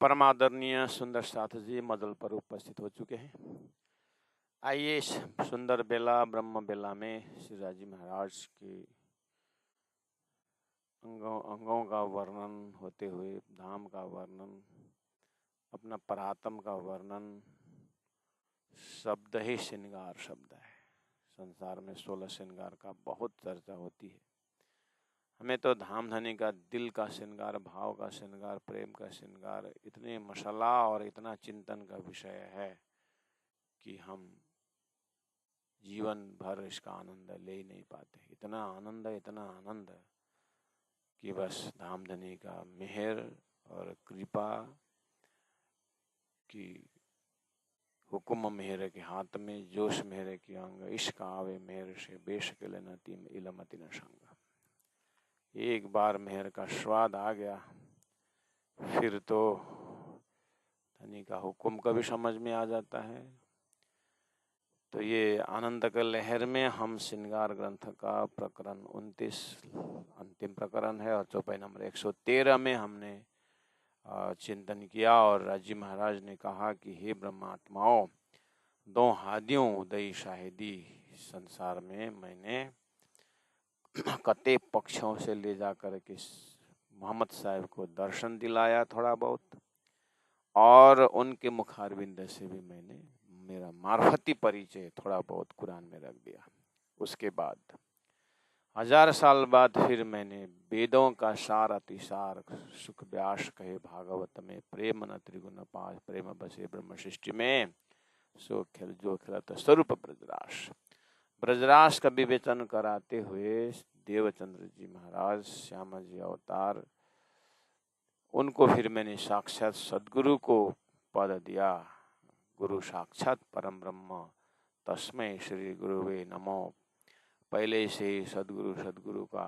परमादरणीय सुंदर साथ जी मदल पर उपस्थित हो चुके हैं। आइए इस सुंदर बेला ब्रह्म बेला में श्री राजी महाराज के अंगों का वर्णन होते हुए धाम का वर्णन, अपना परात्म का वर्णन, शब्द ही श्रृंगार शब्द है। संसार में 16 श्रृंगार का बहुत चर्चा होती है। हमें तो धाम धनी का दिल का श्रृंगार, भाव का श्रृंगार, प्रेम का श्रृंगार इतने मसाला और इतना चिंतन का विषय है कि हम जीवन भर इसका आनंद ले ही नहीं पाते। इतना आनंद कि बस धाम धनी का मेहर और कृपा की हुकुम मेहर के हाथ में, जोश मेहर के अंग, इश्क आवे मेहर से बेशक लेना तीम इलमति न संग। एक बार मेहर का स्वाद आ गया फिर तो धनी का हुक्म कभी समझ में आ जाता है। तो ये आनंद का लहर में हम श्रृंगार ग्रंथ का प्रकरण 29 अंतिम प्रकरण है और चौपाई नंबर 113 में हमने चिंतन किया और राजी महाराज ने कहा कि हे ब्रह्मात्माओं, दो हादियों उदय शाहिदी संसार में मैंने कते पक्षों से ले जा कर के मोहम्मद साहब को दर्शन दिलाया थोड़ा बहुत, और उनके मुखारविंद से भी मैंने मेरा मार्फती परिचय थोड़ा बहुत कुरान में रख दिया। उसके बाद 1000 साल बाद फिर मैंने वेदों का सार अतिसार सुख व्यास कहे भागवत में, प्रेम न त्रिगुण पास प्रेम बसे ब्रह्म सृष्टि में, सो खेल जो खेलत स्वरूप ब्रजरास। ब्रजरास का विवेचन कराते हुए देवचंद्र जी महाराज, श्यामा जी अवतार, उनको फिर मैंने साक्षात सदगुरु को पद दिया। गुरु साक्षात परम ब्रह्म तस्मै श्री गुरुवे नमो। पहले से ही सदगुरु का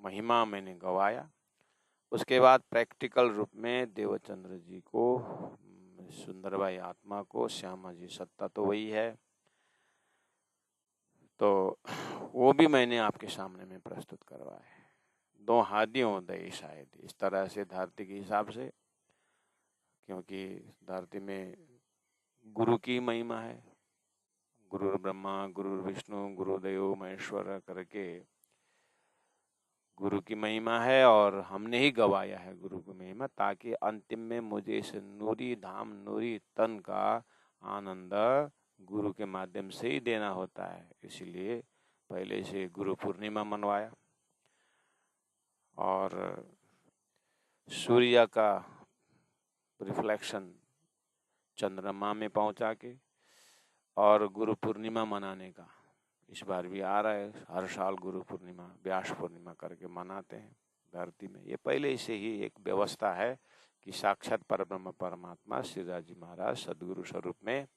महिमा मैंने गवाया। उसके बाद प्रैक्टिकल रूप में देवचंद्र जी को, सुंदरबाई आत्मा को, श्यामा जी सत्ता तो वही है, तो वो भी मैंने आपके सामने में प्रस्तुत करवाया है। दो हादियों दई शायद इस तरह से धरती के हिसाब से, क्योंकि धरती में गुरु की महिमा है, गुरु ब्रह्मा गुरु विष्णु गुरुदेव महेश्वर करके गुरु की महिमा है और हमने ही गवाया है गुरु की महिमा, ताकि अंतिम में मुझे इस नूरी धाम नूरी तन का आनंद गुरु के माध्यम से ही देना होता है। इसलिए पहले से गुरु पूर्णिमा मनवाया और सूर्य का रिफ्लेक्शन चंद्रमा में पहुंचा के और गुरु पूर्णिमा मनाने का इस बार भी आ रहा है। हर साल गुरु पूर्णिमा व्यास पूर्णिमा करके मनाते हैं धरती में। ये पहले से ही एक व्यवस्था है कि साक्षात परब्रह्म परमात्मा श्री राजी महाराज सदगुरु स्वरूप में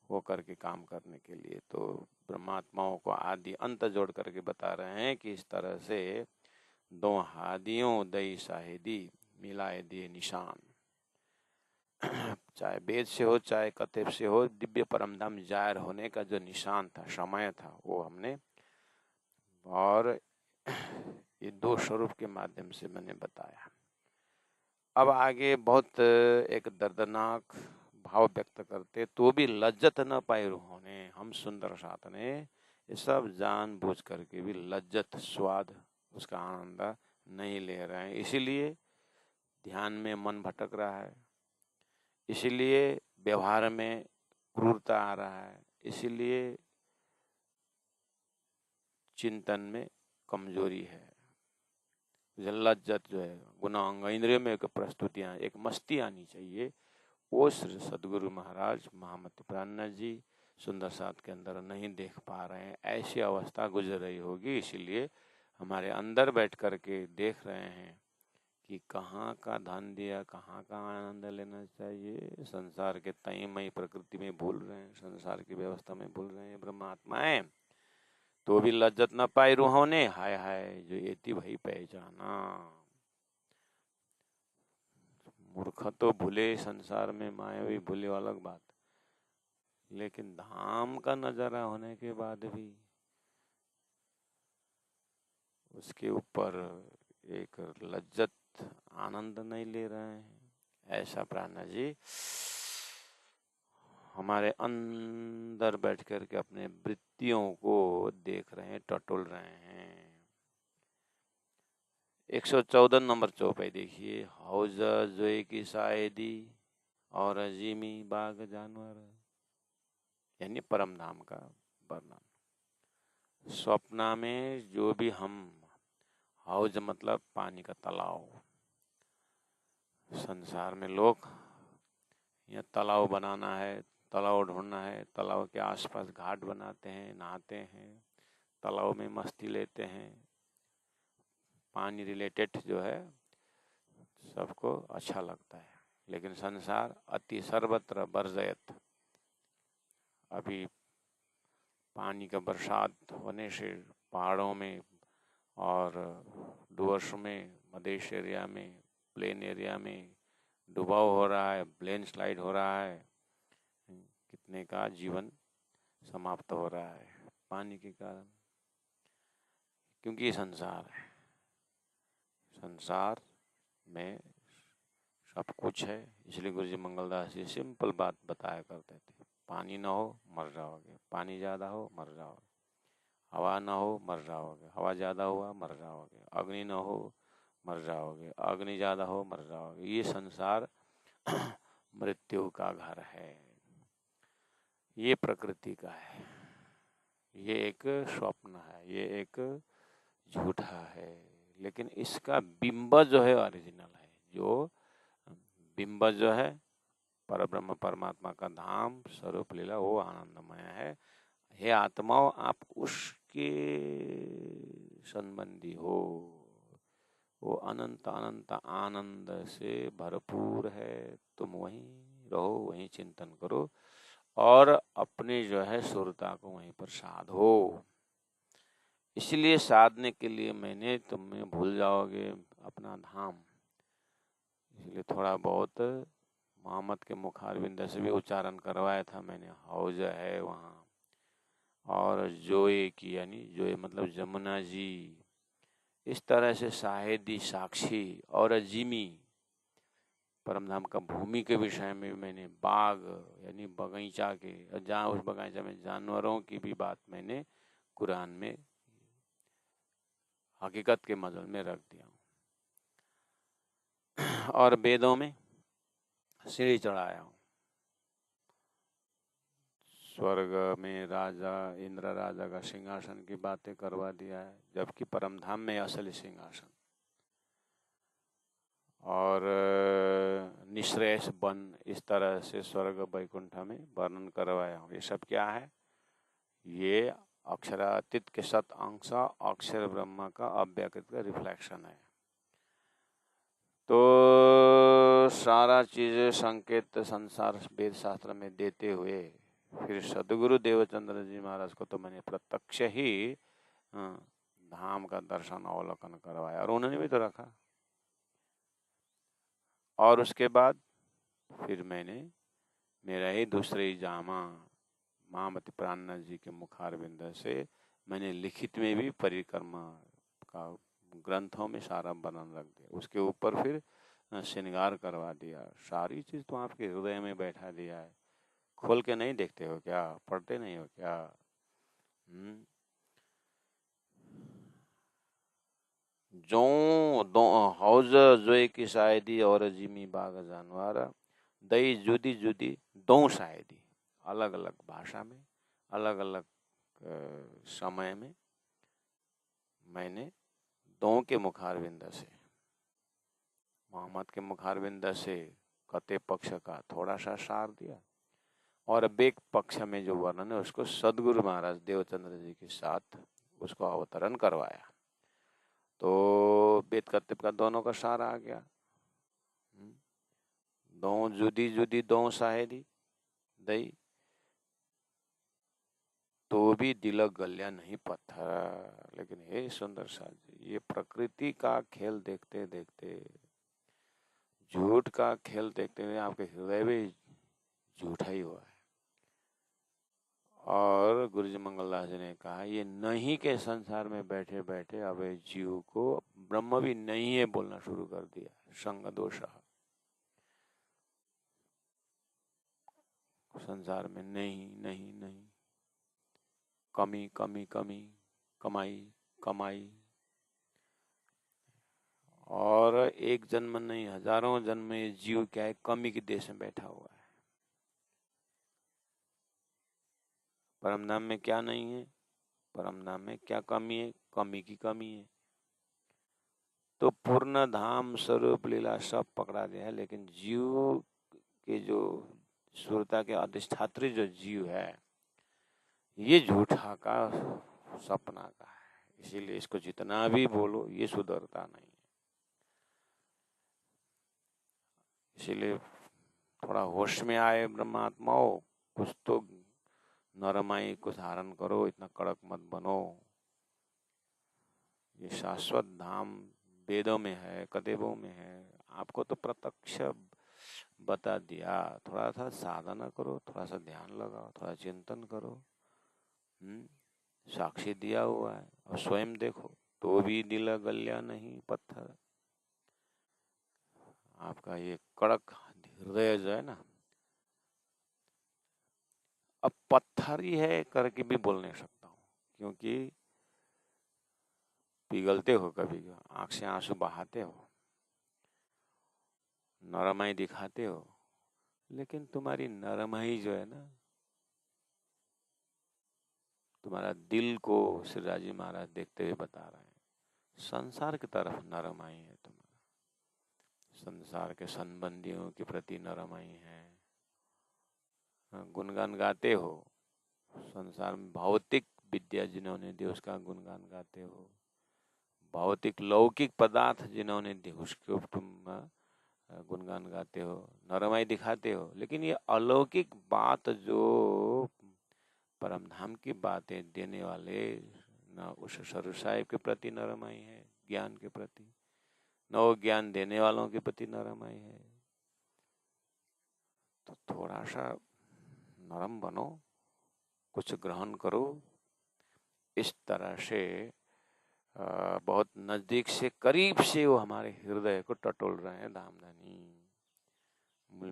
हो करके काम करने के लिए, तो ब्रह्मात्माओं को आदि अंत जोड़ करके बता रहे हैं कि इस तरह से दो हादियों दई शाहिदी मिलाए दिए निशान। चाहे वेद से हो चाहे कथेब से हो, दिव्य परमधाम जाहिर होने का जो निशान था, समय था, वो हमने और ये दो स्वरूप के माध्यम से मैंने बताया। अब आगे बहुत एक दर्दनाक भाव व्यक्त करते, तो भी लज्जत न पाए रूहों हम सुंदर साथ ने ये सब जान बूझ करके भी लज्जत स्वाद उसका आनंद नहीं ले रहे हैं। इसीलिए ध्यान में मन भटक रहा है, इसीलिए व्यवहार में क्रूरता आ रहा है, इसीलिए चिंतन में कमजोरी है। लज्जत जो है गुणांग इंद्रियों में एक प्रस्तुतियां, एक मस्ती आनी चाहिए, वो श्री सदगुरु महाराज महामति प्राणनाथ जी सुंदर साथ के अंदर नहीं देख पा रहे हैं। ऐसी अवस्था गुजर रही होगी, इसीलिए हमारे अंदर बैठ करके देख रहे हैं कि कहाँ का धन दिया, कहाँ का आनंद लेना चाहिए। संसार के तयमयी प्रकृति में भूल रहे हैं, संसार की व्यवस्था में भूल रहे हैं ब्रह्मात्माएं, तो भी लज्जत न पाई रूहों ने। हाय हाय जो एति भई पहचाना। मूर्ख तो भूले संसार में, मायावी भूले अलग बात, लेकिन धाम का नजारा होने के बाद भी उसके ऊपर एक लज्जत आनंद नहीं ले रहे हैं। ऐसा प्राणनाथ जी हमारे अंदर बैठ कर के अपने वृत्तियों को देख रहे हैं, टटोल रहे हैं। 114 नंबर चौपाई देखिए। हौज जोए की शायदी और अजीमी बाग जानवर, यानी परम धाम का वर्णन। स्वप्न में जो भी हम, हौज मतलब पानी का तालाब, संसार में लोग या तालाब बनाना है, तालाब ढूंढना है, तालाब के आसपास घाट बनाते हैं, नहाते हैं, तालाब में मस्ती लेते हैं। पानी रिलेटेड जो है सबको अच्छा लगता है, लेकिन संसार अति सर्वत्र बरजयत, अभी पानी का बरसात होने से पहाड़ों में और डुवर्स में, मधेश एरिया में, प्लेन एरिया में डुबाव हो रहा है, प्लेन स्लाइड हो रहा है, कितने का जीवन समाप्त हो रहा है पानी के कारण, क्योंकि ये संसार है। संसार में सब कुछ है, इसलिए गुरु जी मंगलदास जी सिंपल बात बताया करते थे। पानी ना हो मर जाओगे, पानी ज़्यादा हो मर जाओगे, हवा ना हो मर जाओगे, हवा ज़्यादा हुआ मर जाओगे, अग्नि ना हो मर जाओगे, अग्नि ज़्यादा हो मर जाओगे। ये संसार मृत्यु का घर है, ये प्रकृति का है, ये एक स्वप्न है, ये एक झूठा है। लेकिन इसका बिंब जो है ओरिजिनल है। जो बिंब जो है परब्रह्म परमात्मा का धाम स्वरूप लीला, वो आनंदमय है। हे आत्माओं, आप उसके संबंधी हो, वो अनंत अनंत आनंद से भरपूर है। तुम वहीं रहो, वहीं चिंतन करो और अपने जो है सुरता को वहीं पर साधो। इसलिए साधने के लिए मैंने, तुम्हें भूल जाओगे अपना धाम, इसलिए थोड़ा बहुत मोहम्मद के मुखारबिंद से भी उच्चारण करवाया था मैंने। हौज है वहाँ, और जोए की, यानी जोए मतलब जमुना जी, इस तरह से शाहिदी, साक्षी और अजीमी, परमधाम का भूमि के विषय में मैंने, बाग यानी बगीचा के, जहाँ उस बगीचा में जानवरों की भी बात मैंने कुरान में हकीकत के मजल में रख दिया हूँ, और वेदों में सीढ़ी चढ़ाया हूँ। स्वर्ग में राजा इंद्र राजा का सिंहासन की बातें करवा दिया है, जबकि परमधाम में असली सिंहासन, और निश्रेयस वन, इस तरह से स्वर्ग वैकुंठ में वर्णन करवाया हूँ। ये सब क्या है? ये अक्षरातीत के सत अंश अक्षर ब्रह्म का अव्यकृत का रिफ्लेक्शन है। तो सारा चीजें संकेत संसार वेद शास्त्र में देते हुए फिर सदगुरु देवचंद्र जी महाराज को तो मैंने प्रत्यक्ष ही धाम का दर्शन अवलोकन करवाया, और उन्होंने भी तो रखा। और उसके बाद फिर मैंने मेरा ही दूसरे जामा महामति प्राणनाथ जी के मुखारबिंद से मैंने लिखित में भी परिक्रमा का ग्रंथों में सारा वर्णन रख दिया। उसके ऊपर फिर श्रृंगार करवा दिया। सारी चीज तो आपके हृदय में बैठा दिया है। खोल के नहीं देखते हो क्या? पढ़ते नहीं हो क्या? जो दो हौज जोए की शायदी और जिमी बाग जानवर, दई जुदी जुदी दो शायदी, अलग अलग भाषा में, अलग अलग समय में मैंने दो के मुखारबिंद से, मोहम्मद के मुखारबिंद से कते पक्ष का थोड़ा सा सार दिया, और बेक पक्ष में जो वर्णन है उसको सदगुरु महाराज देवचंद्र जी के साथ उसको अवतरण करवाया। तो वेद कत्तिप का दोनों का सार आ गया। दो जुदी जुदी दो शायदी दई, तो भी दिलक गल्या नहीं पत्थर। लेकिन हे सुंदर साथ जी, ये प्रकृति का खेल देखते देखते, झूठ का खेल देखते हुए आपके हृदय भी झूठा ही हुआ है। और गुरु जी मंगलदास जी ने कहा, ये नहीं के संसार में बैठे बैठे अब जीव को ब्रह्म भी नहीं है बोलना शुरू कर दिया। संग दोष, संसार में नहीं नहीं नहीं, कमी कमी कमी, कमाई कमाई, और एक जन्म नहीं हजारों जन्म में ये जीव क्या है, कमी के देश में बैठा हुआ है। परम धाम में क्या नहीं है, परम धाम में क्या कमी है, कमी की कमी है। तो पूर्ण धाम स्वरूप लीला सब पकड़ा गया है, लेकिन जीव के जो सुरता के अधिष्ठात्री जो जीव है, ये झूठा का सपना का है। इसीलिए इसको जितना भी बोलो ये सुधरता नहीं है। इसीलिए थोड़ा होश में आए ब्रह्मात्माओं, कुछ तो नरमाई को धारण करो, इतना कड़क मत बनो। ये शाश्वत धाम वेदों में है, कदेबों में है, आपको तो प्रत्यक्ष बता दिया। थोड़ा सा साधना करो, थोड़ा सा ध्यान लगाओ, थोड़ा चिंतन करो। साक्षी दिया हुआ है, और स्वयं देखो तो भी दिल गल्या नहीं पत्थर। आपका ये कड़क हृदय जो है ना, अब पत्थर ही है करके भी बोल नहीं सकता हूँ, क्योंकि पिघलते हो, कभी आंख से आंसू बहाते हो, नरमाई दिखाते हो, लेकिन तुम्हारी नरमाई जो है ना, तुम्हारा दिल को श्रीराज जी महाराज देखते हुए बता रहे हैं, संसार की तरफ नरमाई है तुम्हारा, संसार के संबंधियों के प्रति नरमाई है। गुणगान गाते हो, संसार में भौतिक विद्या जिन्होंने दी उसका गुणगान गाते हो, भौतिक लौकिक पदार्थ जिन्होंने दी उसके तुम गुणगान गाते हो, नरमाई दिखाते हो, लेकिन ये अलौकिक बात जो परम धाम की बातें देने वाले, न उस स्वरूप साहिब के प्रति नरमाई है, ज्ञान के प्रति, न वो ज्ञान देने वालों के प्रति नरमाई है। तो थोड़ा सा नरम बनो, कुछ ग्रहण करो। इस तरह से बहुत नजदीक से, करीब से वो हमारे हृदय को टटोल रहे हैं धामधनी।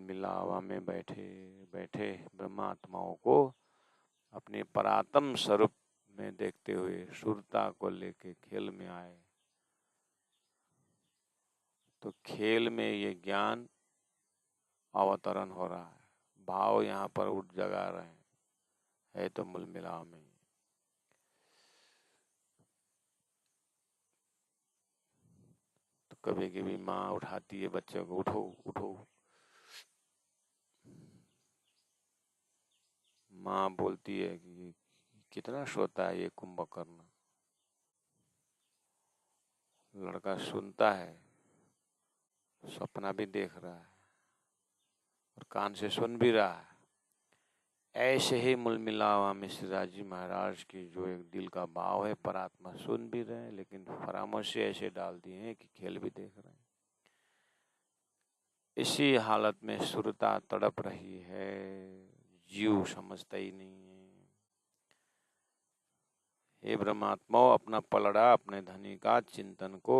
मिलावा में बैठे बैठे ब्रह्मात्माओं को अपने परात्म स्वरूप में देखते हुए सुरता को लेके खेल में आए। तो खेल में ये ज्ञान अवतरण हो रहा है, भाव यहाँ पर उठ जगा रहे हैं, है तो मूल मिलाव में। तो कभी कभी माँ उठाती है बच्चों को, उठो उठो, माँ बोलती है कि कितना सोता है ये कुंभकर्ण। लड़का सुनता है, सपना भी देख रहा है और कान से सुन भी रहा है। ऐसे ही मूल मिलावा में श्रीराज जी महाराज की जो एक दिल का भाव है, परात्मा सुन भी रहे हैं, लेकिन परामर्श ऐसे डाल दिए हैं कि खेल भी देख रहे हैं। इसी हालत में सुरता तड़प रही है, जीव समझता ही नहीं है। हे ब्रह्मात्मा, अपना पलड़ा अपने धनी का चिंतन को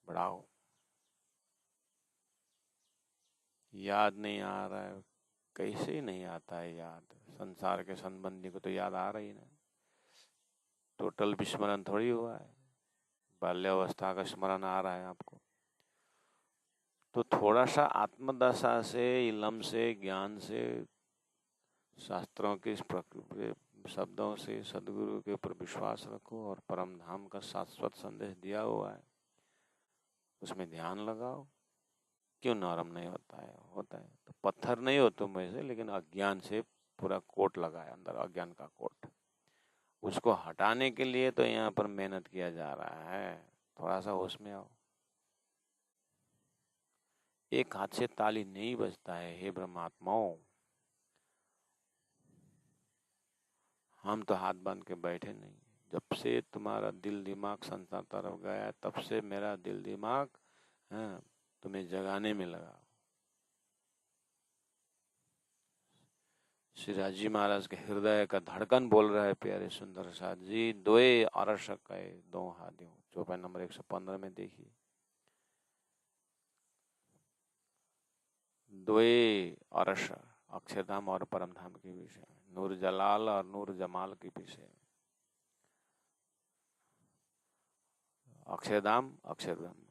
बढ़ाओ। याद नहीं आ रहा है, कैसे नहीं आता है याद, संसार के संबंधी को तो याद आ रही ना। टोटल विस्मरण थोड़ी हुआ है, बाल्यावस्था का स्मरण आ रहा है आपको। तो थोड़ा सा आत्मदशा से, इलम से, ज्ञान से, शास्त्रों के शब्दों से सदगुरु के ऊपर विश्वास रखो, और परम धाम का शाश्वत संदेश दिया हुआ है, उसमें ध्यान लगाओ। क्यों नरम नहीं होता है? होता है तो पत्थर नहीं हो तुम वैसे, लेकिन अज्ञान से पूरा कोट लगा है अंदर, अज्ञान का कोट। उसको हटाने के लिए तो यहाँ पर मेहनत किया जा रहा है। थोड़ा सा होश में आओ। एक हाथ से ताली नहीं बजता है हे ब्रह्मात्माओं। हम तो हाथ बांध के बैठे नहीं। जब से तुम्हारा दिल दिमाग संसार तरफ गया, तब से मेरा दिल दिमाग तुम्हें जगाने में लगा। श्रीराज जी महाराज के हृदय का धड़कन बोल रहा है प्यारे सुंदर साथ जी, दोए अरस कहे दो हादियों, चौपाई नंबर 115 में देखिए। दोए अरस, अक्षरधाम और परमधाम के विषय में, नूर जलाल और नूर जमाल के विषय में। अक्षरधाम, अक्षर ब्रह्म,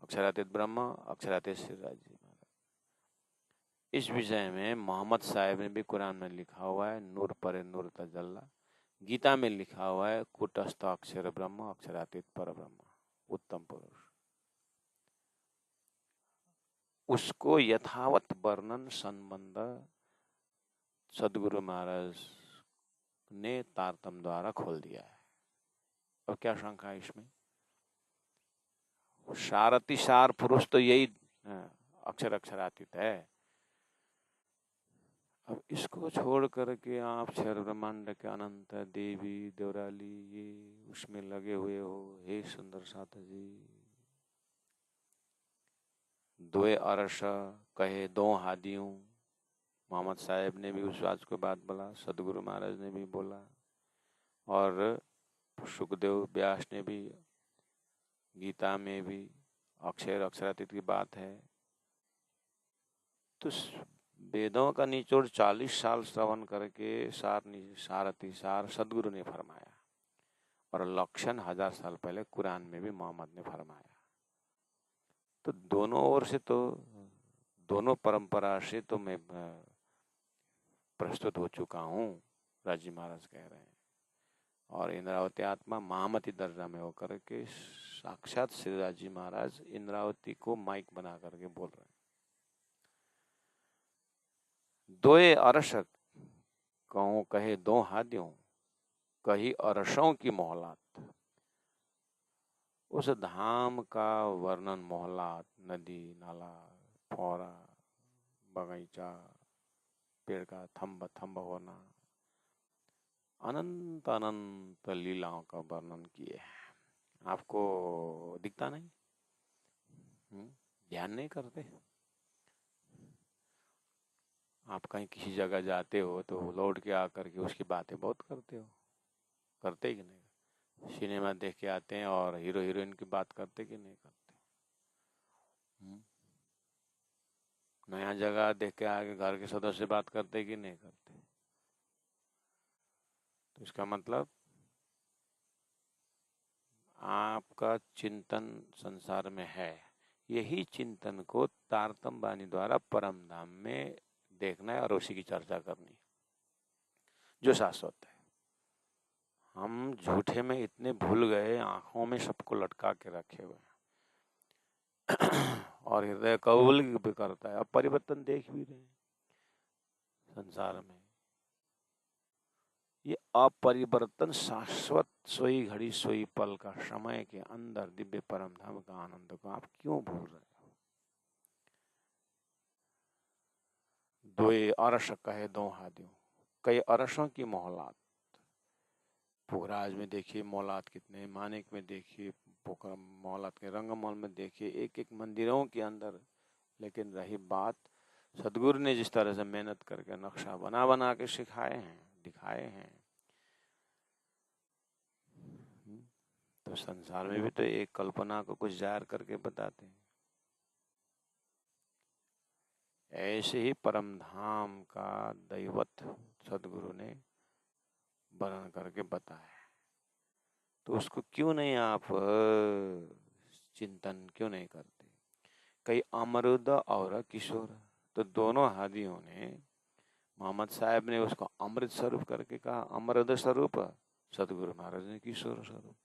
अक्षरातीत ब्रह्म, अक्षरातीत श्रीराज जी महाराज। इस विषय में मोहम्मद साहब ने भी कुरान में लिखा हुआ है, नूर परे नूर तजल्ला। गीता में लिखा हुआ है, कूटस्थ अक्षर ब्रह्म, अक्षरातीत पर ब्रह्म, उत्तम पुरुष। उसको यथावत वर्णन संबंध सदगुरु महाराज ने तारतम द्वारा खोल दिया है। अब क्या शंका है इसमें? सारथी सार पुरुष तो यही अक्षर अक्षरातीत है। अब इसको छोड़ करके आप क्षर ब्रह्मांड के अनंत देवी देवराली ये उसमें लगे हुए हो। हे सुंदर साथ जी, दोए अरस कहे दो हादियों। मोहम्मद साहब ने भी उस बात को बात बोला, सदगुरु महाराज ने भी बोला, और सुखदेव व्यास ने भी, गीता में भी अक्षर अक्षरातीत की बात है। तो वेदों का निचोड़ 40 साल श्रवण करके सारथी सार सदगुरु ने फरमाया, और लक्षण 1000 साल पहले कुरान में भी मोहम्मद ने फरमाया। तो दोनों ओर से, तो दोनों परंपरा से तो मैं प्रस्तुत हो चुका हूँ, राजी महाराज कह रहे हैं। और इंद्रावती आत्मा महामती दर्जा में होकर के साक्षात श्री राजी महाराज इंद्रावती को माइक बना करके बोल रहे हैं। दोए अरस कहूँ कहे दो हादियों, कही अरसों की मोहलात। उस धाम का वर्णन, मोहलात, नदी नाला, फौरा, बगीचा, पेड़ का थम्ब थम्ब होना, अनंत अनंत लीलाओं का वर्णन किए। आपको दिखता नहीं? ध्यान नहीं करते? आप कहीं किसी जगह जाते हो तो लौट के आकर के उसकी बातें बहुत करते हो, करते कि नहीं? सिनेमा देख के आते हैं और हीरो हीरोइन की बात करते कि नहीं करते? नया जगह देख के आके घर के सदस्य से बात करते कि नहीं करते? तो इसका मतलब आपका चिंतन संसार में है। यही चिंतन को तारतम वाणी द्वारा परम धाम में देखना है और उसी की चर्चा करनी, जो शाश्वत है। हम झूठे में इतने भूल गए, आंखों में सबको लटका के रखे हुए और हृदय कबूल भी करता है। अब परिवर्तन देख भी रहे हैं संसार में। ये अपरिवर्तन शाश्वत सोई घड़ी सोई पल का समय के अंदर दिव्य परम धाम का आनंद को आप क्यों भूल रहे हो? दोए अरस कहे दो हादियों, कई अरसों की मोहलात। पुखराज में देखिए मोहलात कितने, मानिक में देखिए, मोहलात के रंगमहल में देखिए, एक एक मंदिरों के अंदर। लेकिन रही बात, सदगुरु ने जिस तरह से मेहनत करके नक्शा बना बना के सिखाए हैं, दिखाए हैं, तो संसार में भी तो एक कल्पना को कुछ जाहिर करके बताते हैं। ऐसे ही परम धाम का दैवत सदगुरु ने वर्णन करके बताया। तो उसको क्यों नहीं आप चिंतन क्यों नहीं करते? कई अमरुद और किशोर, तो दोनों हादियों ने, मोहम्मद साहब ने उसको अमृत स्वरूप करके कहा, अमृत स्वरूप, सतगुरु महाराज ने किशोर स्वरूप।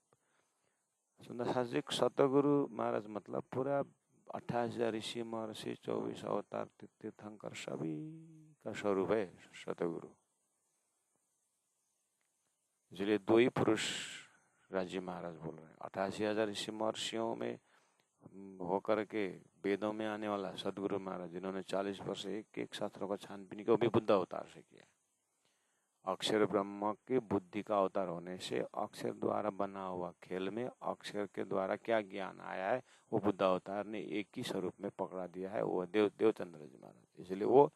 सुंदर शास्त्री, सतगुरु महाराज मतलब पूरा 28,000 ऋषि महर्षि 24 अवतार तीर्थंकर सभी का स्वरूप है सतगुरु। इसलिए दो ही पुरुष राजी महाराज बोल रहे हैं। 88,000 ऋषि महर्षियों में होकर के वेदों में आने वाला सदगुरु महाराज, जिन्होंने 40 वर्ष एक एक शास्त्रों का छानबीन किया, वो भी बुद्ध अवतार से किया। अक्षर ब्रह्म के बुद्धि का अवतार होने से अक्षर द्वारा बना हुआ खेल में अक्षर के द्वारा क्या ज्ञान आया है, वो बुद्ध अवतार ने एक ही स्वरूप में पकड़ा दिया है, वो देवचंद्र जी महाराज। इसलिए वो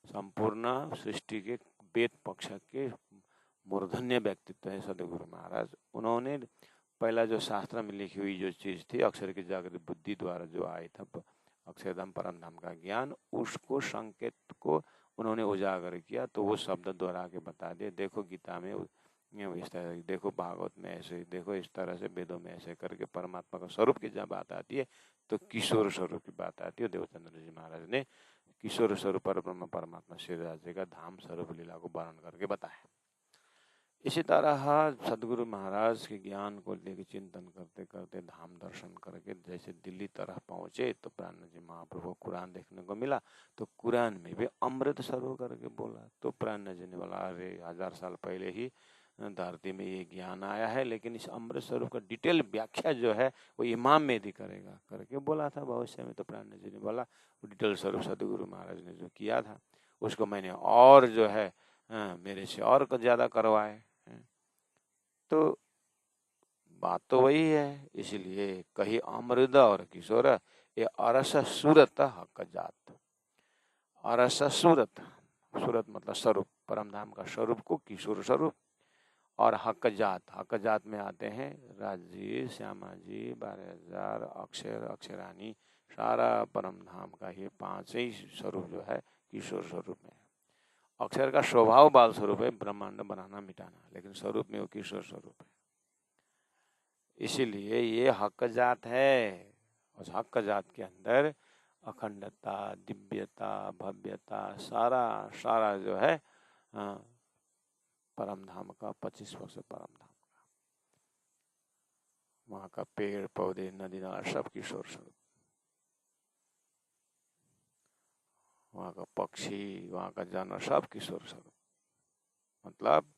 संपूर्ण सृष्टि के वेद पक्ष के मूर्धन्य व्यक्तित्व है सदगुरु महाराज। उन्होंने पहला जो शास्त्र में लिखी हुई जो चीज थी, अक्षर की जागृत बुद्धि द्वारा जो आया था अक्षरधाम परम धाम का ज्ञान, उसको संकेत को उन्होंने उजागर किया, तो वो शब्द दोहरा के बता दिए, देखो गीता में इस तरह, देखो भागवत में ऐसे, देखो इस तरह से वेदों में ऐसे करके परमात्मा का स्वरूप की जब बात आती है तो किशोर स्वरूप की बात आती है। देवचंद्र जी महाराज ने किशोर स्वरूप पर ब्रह्म परमात्मा श्री राधे का धाम स्वरूप लीला को वर्णन करके बताया। इसी तरह सदगुरु महाराज के ज्ञान को लेकर चिंतन करते करते धाम दर्शन करके जैसे दिल्ली तरफ पहुंचे तो प्राण जी महाप्रभु को कुरान देखने को मिला, तो कुरान में भी अमृत स्वरूप करके बोला। तो प्राण जी ने बोला, अरे 1000 साल पहले ही धरती में ये ज्ञान आया है, लेकिन इस अमृत स्वरूप का डिटेल व्याख्या जो है वो इमाम मेहदी करेगा करके बोला था भविष्य में। तो प्राण जी ने बोला, डिटेल स्वरूप सदगुरु महाराज ने जो किया था उसको मैंने और जो है मेरे से और ज्यादा करवाए। तो बात तो वही है, इसलिए कही अमृत और किशोर, ये अरस सूरत हक जात। अरस सूरत, सूरत मतलब स्वरूप, परमधाम का स्वरूप को किशोर स्वरूप, और हक जात, हक जात में आते हैं राज जी, श्यामा जी, 12,000 अक्षर, अक्षरानी, सारा परमधाम का ये 5 ही स्वरूप जो है किशोर स्वरूप में है। अक्षर का स्वभाव बाल स्वरूप है, ब्रह्मांड बनाना मिटाना, लेकिन स्वरूप में वो किशोर स्वरूप है। इसीलिए ये हक जात है। उस हक जात के अंदर अखंडता, दिव्यता, भव्यता, सारा सारा जो है परमधाम का 25 वर्ष परमधाम का, वहां का पेड़ पौधे नदी नाला सब किशोर स्वरूप, वहां का पक्षी, वहां का जानवर सब किशोर स्वरूप, मतलब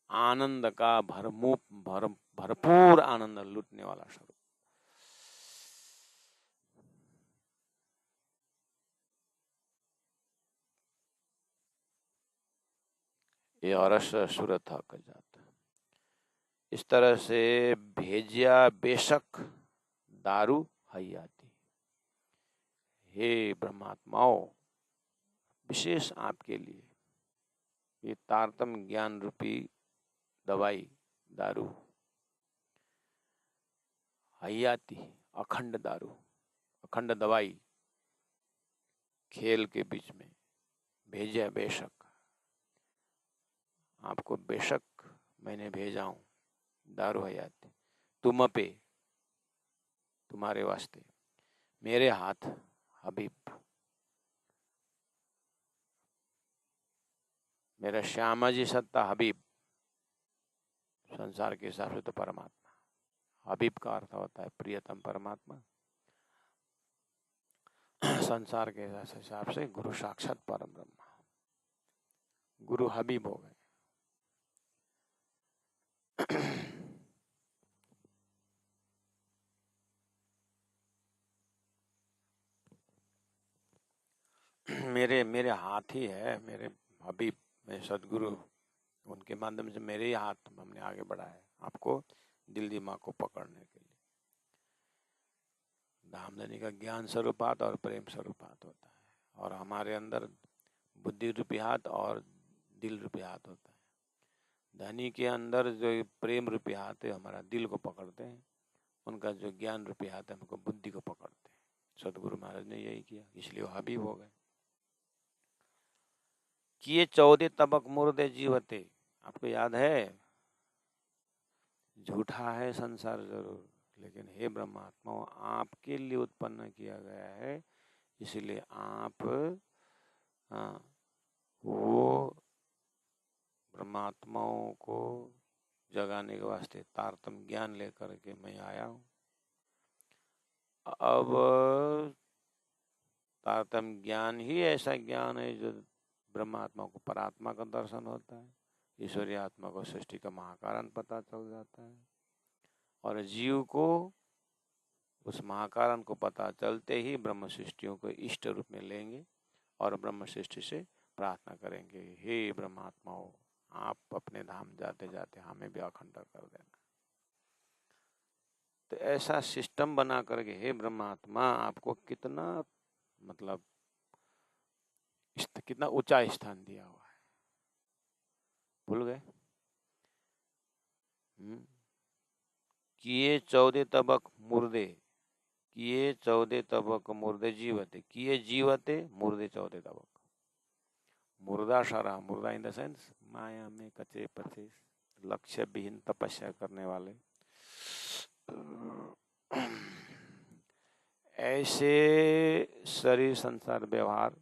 आनंद का भरपूर आनंद लूटने वाला स्वरूप। ये अरस सूरत हक जात। इस तरह से भेजिया बेशक दारू हयाती। हे ब्रह्मात्माओं, विशेष आपके लिए ये तारतम ज्ञान रूपी दवाई, दारू, हयाती, अखंड दारू, अखंड दवाई, खेल के बीच में भेजा बेशक, आपको बेशक मैंने भेजा हूं, दारू हयाती, तुम पे, तुम्हारे वास्ते, मेरे हाथ हबीब, मेरा श्यामा जी सत्ता हबीब, संसार के हिसाब से तो परमात्मा, हबीब का अर्थ होता है प्रियतम परमात्मा, संसार के हिसाब से गुरु साक्षात परम ब्रह्मा, गुरु हबीब हो गए। मेरे मेरे हाथ ही है, मेरे हबीब, मेरे सदगुरु, उनके माध्यम से मेरे ही हाथ हमने आगे बढ़ाया है आपको दिल दिमाग को पकड़ने के लिए। धाम देने का ज्ञान स्वरूपात और प्रेम स्वरूपात होता है, और हमारे अंदर बुद्धि रूपी हाथ और दिल रूपी हाथ होता है। धनी के अंदर जो प्रेम रूपी हाथ है हमारा दिल को पकड़ते हैं, उनका जो ज्ञान रूपी हाथ है हमको बुद्धि को पकड़ते हैं। सदगुरु महाराज ने यही किया, इसलिए वो हबीब हो गए। किए 14 तबक मुर्दे जीवते, आपको याद है? झूठा है संसार जरूर, लेकिन हे ब्रह्मात्मा, आपके लिए उत्पन्न किया गया है, इसलिए आप वो ब्रह्मात्माओं को जगाने के वास्ते तारतम ज्ञान लेकर के मैं आया हूँ। अब तारतम ज्ञान ही ऐसा ज्ञान है जो ब्रह्मात्मा को परात्मा का दर्शन होता है, ईश्वरीय आत्मा को सृष्टि का महाकारण पता चल जाता है, और जीव को उस महाकारण को पता चलते ही ब्रह्म सृष्टियों को इष्ट रूप में लेंगे और ब्रह्म सृष्टि से प्रार्थना करेंगे, हे ब्रह्मात्माओं, आप अपने धाम जाते जाते हमें भी अखंड कर देना। तो ऐसा सिस्टम बना करके हे ब्रह्मात्मा, आपको कितना मतलब कितना ऊंचा स्थान दिया हुआ है, भूल गए? किए 14 तबक मुर्दे, किए 14 तबक मुर्दे जीवते, किए जीवते मुर्दे 14 तबक। मुर्दा सारा, मुर्दा इन द सेंस माया में कचे पचे, लक्ष्य विहीन तपस्या करने वाले, ऐसे शरीर संसार व्यवहार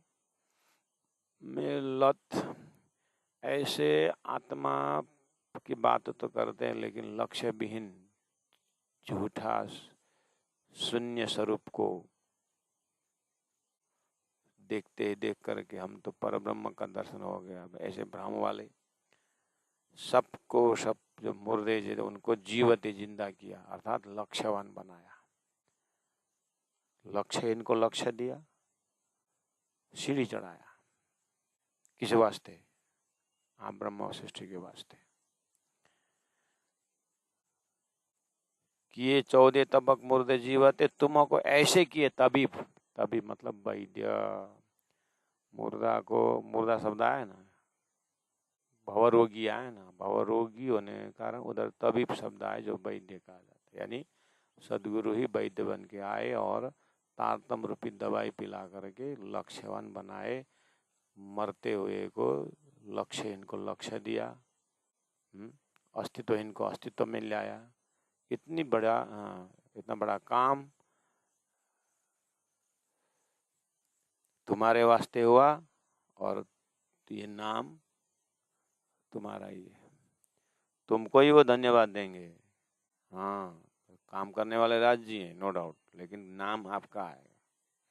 में लत, ऐसे आत्मा की बात तो करते हैं लेकिन लक्ष्य विहीन झूठा शून्य स्वरूप को देखते देख करके हम तो परब्रह्म का दर्शन हो गया, ऐसे भ्रम वाले सबको, सब जो मुर्दे थे उनको जीवते जिंदा किया, अर्थात लक्ष्यवान बनाया। लक्ष्य, इनको लक्ष्य दिया, सीढ़ी चढ़ाया, किस वास्ते? आप ब्रह्म सृष्टि के वास्ते। किए 14 तबक मुर्दे जीवते, तुमको ऐसे किए तबीब, तबीब मतलब वैद्य। मुर्दा को, मुर्दा शब्द आया ना, भवरोगी आया ना, भवरोगी होने के कारण उधर तबीब शब्द आए जो वैद्य कहा जाता है। यानी सदगुरु ही वैद्य बन के आए और तारतम रूपी दवाई पिला करके लक्ष्यवान बनाए, मरते हुए को लक्ष्य, इनको लक्ष्य दिया, अस्तित्व इनको अस्तित्व में ले आया। इतनी बड़ा, इतना बड़ा काम तुम्हारे वास्ते हुआ और ये नाम तुम्हारा ही है, तुमको ही वो धन्यवाद देंगे। हाँ, काम करने वाले राज जी हैं नो डाउट, लेकिन नाम आपका है।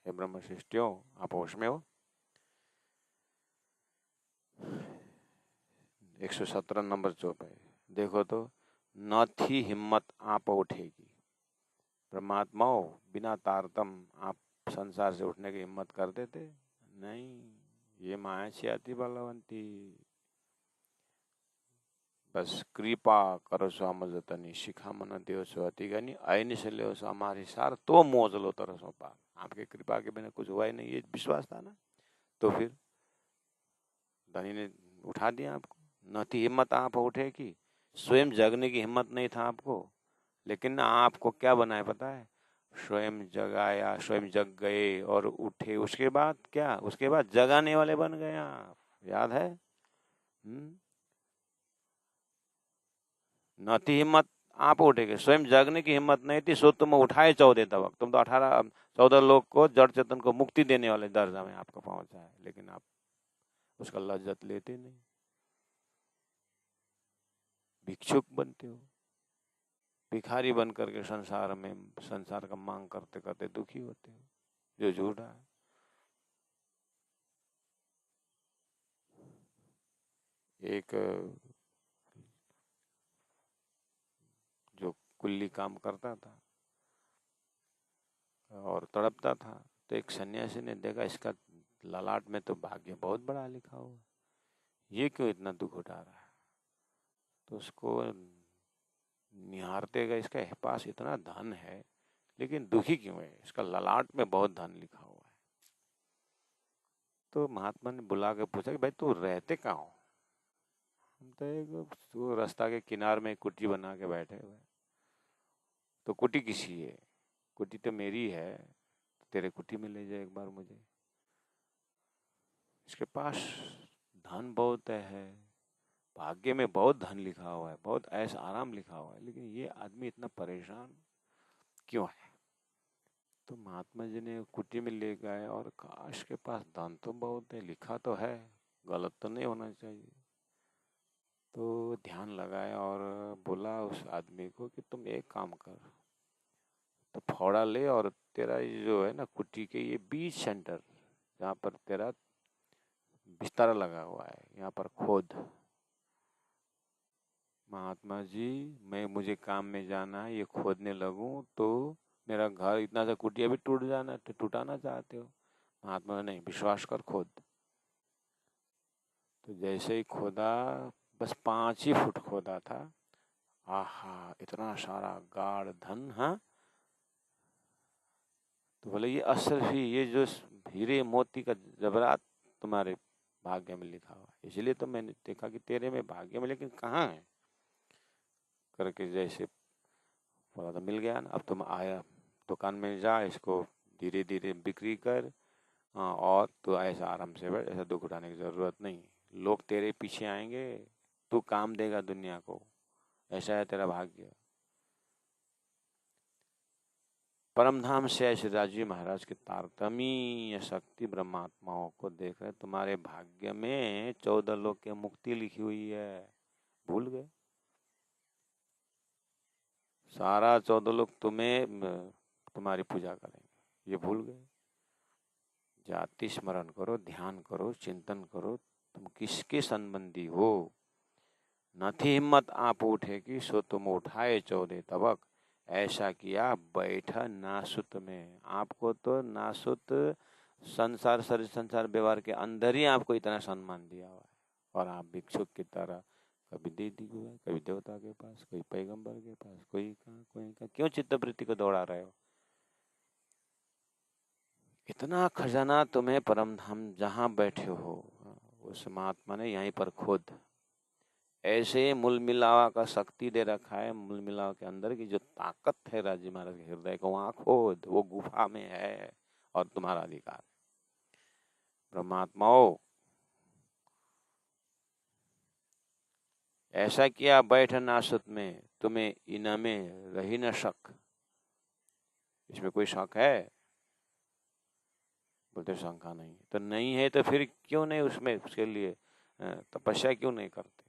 हे ब्रह्म शिष्टियों, आप होश में हो। 117 नंबर चौपाई देखो तो, न थी हिम्मत आप उठेगी। परमात्माओं, बिना तारतम आप संसार से उठने की हिम्मत करते थे? नहीं, ये माया से अति बलवंती, बस कृपा करो सो अमजतनी, शिखा मन देव सो अति गनी, ऐन से ले सो हमारी सार, तो मोज लो तरसों पार। आपके कृपा के बिना कुछ हुआ ही नहीं, ये विश्वास था ना। तो फिर धनी ने उठा दिया आपको। न थी हिम्मत आप उठे की, स्वयं जगने की हिम्मत नहीं था आपको, लेकिन आपको क्या बनाए पता है? स्वयं जगाया, स्वयं जग गए और उठे। उसके बाद क्या? उसके बाद जगाने वाले बन गए आप, याद है? न थी हिम्मत आप उठेगे, स्वयं जगने की हिम्मत नहीं थी, सो तुम उठाए 14 तबक। तुम तो 14 लोग को, जड़ चेतन को मुक्ति देने वाले दर्जा में आपको पहुंचा है, लेकिन आप उसका लज्जत लेते नहीं, भिक्षुक बनते हो, भिखारी बन करके संसार में, संसार का मांग करते करते दुखी होते हो, जो झूठा है। एक जो कुल्ली काम करता था और तड़पता था, तो एक सन्यासी ने देखा इसका ललाट में तो भाग्य बहुत बड़ा लिखा हुआ, ये क्यों इतना दुख उठा रहा है? तो उसको निहारते गए, इसके पास इतना धन है लेकिन दुखी क्यों है? इसका ललाट में बहुत धन लिखा हुआ है। तो महात्मा ने बुला के पूछा कि भाई तू रहते कहाँ हो? हम तो एक तो रास्ता के किनारे में कुटी बना के बैठे हुए। तो कुटी किसी है? कुटी तो मेरी है, तेरे कुटी में ले जा एक बार मुझे। इसके पास धन बहुत है, भाग्य में बहुत धन लिखा हुआ है, बहुत ऐसा आराम लिखा हुआ है, लेकिन ये आदमी इतना परेशान क्यों है? तो महात्मा जी ने कुटी में ले गए और काश के पास धन तो बहुत है, लिखा तो है, गलत तो नहीं होना चाहिए। तो ध्यान लगाया और बोला उस आदमी को कि तुम एक काम कर, तो फावड़ा ले और तेरा ये जो है ना कुटी के ये बीच सेंटर जहाँ पर तेरा बिस्तर लगा हुआ है, यहाँ पर खोद। महात्मा जी, मुझे काम में जाना है, ये खोदने लगूं तो मेरा घर इतना सा कुटिया भी टूट जाना, तो टूटाना चाहते हो? महात्मा नहीं, विश्वास कर, खोद। तो जैसे ही खोदा, बस 5 ही फुट खोदा था, आहा, इतना सारा गाढ़ धन। हाँ, तो बोले ये अशरफी, ये जो हीरे मोती का जबरात तुम्हारे भाग्य में लिखा हुआ है, इसलिए तो मैंने देखा कि तेरे में भाग्य में, लेकिन कहाँ है करके जैसे बोला तो मिल गया ना। अब तुम आया दुकान में जा, इसको धीरे धीरे बिक्री कर हाँ, और तू ऐसा आराम से बैठ, ऐसा दुख उठाने की जरूरत नहीं, लोग तेरे पीछे आएंगे, तू काम देगा दुनिया को, ऐसा है तेरा भाग्य। परमधाम से श्री राजी महाराज की तारतम्य शक्ति ब्रह्मात्माओं को देख रहे, तुम्हारे भाग्य में 14 लोक की मुक्ति लिखी हुई है, भूल गए? सारा 14 लोग तुम्हारी पूजा करेंगे, ये भूल गए? जाति स्मरण करो, ध्यान करो, चिंतन करो, तुम किसके संबंधी हो। न थी हिम्मत आप उठे कि सो तुम उठाए 14 तबक, ऐसा किया बैठा नासुत में। आपको तो नासुत संसार शरीर संसार व्यवहार के अंदर ही आपको इतना सम्मान दिया हुआ है, और आप भिक्षुक की तरह कभी दीदी को है, कभी देवता के पास, कोई पैगंबर के पास, कोई कहाँ कोई कहाँ, क्यों चित्तवृत्ति को दौड़ा रहे हो? इतना खजाना तुम्हें परमधाम जहाँ बैठे हो उस महात्मा ने यहीं पर खोद ऐसे मूल मिलावा का शक्ति दे रखा है, मूल मिलावा के अंदर की जो ताकत है राजी महाराज के हृदय को, वहां खोद, वो गुफा में है और तुम्हारा अधिकार। ब्रह्मात्माओं, ऐसा किया बैठ नासुत में, तुम्हें इना में रही न शक। इसमें कोई शक है? बोलते शंका नहीं, तो नहीं है तो फिर क्यों नहीं उसमें उसके लिए तपस्या क्यों नहीं करते,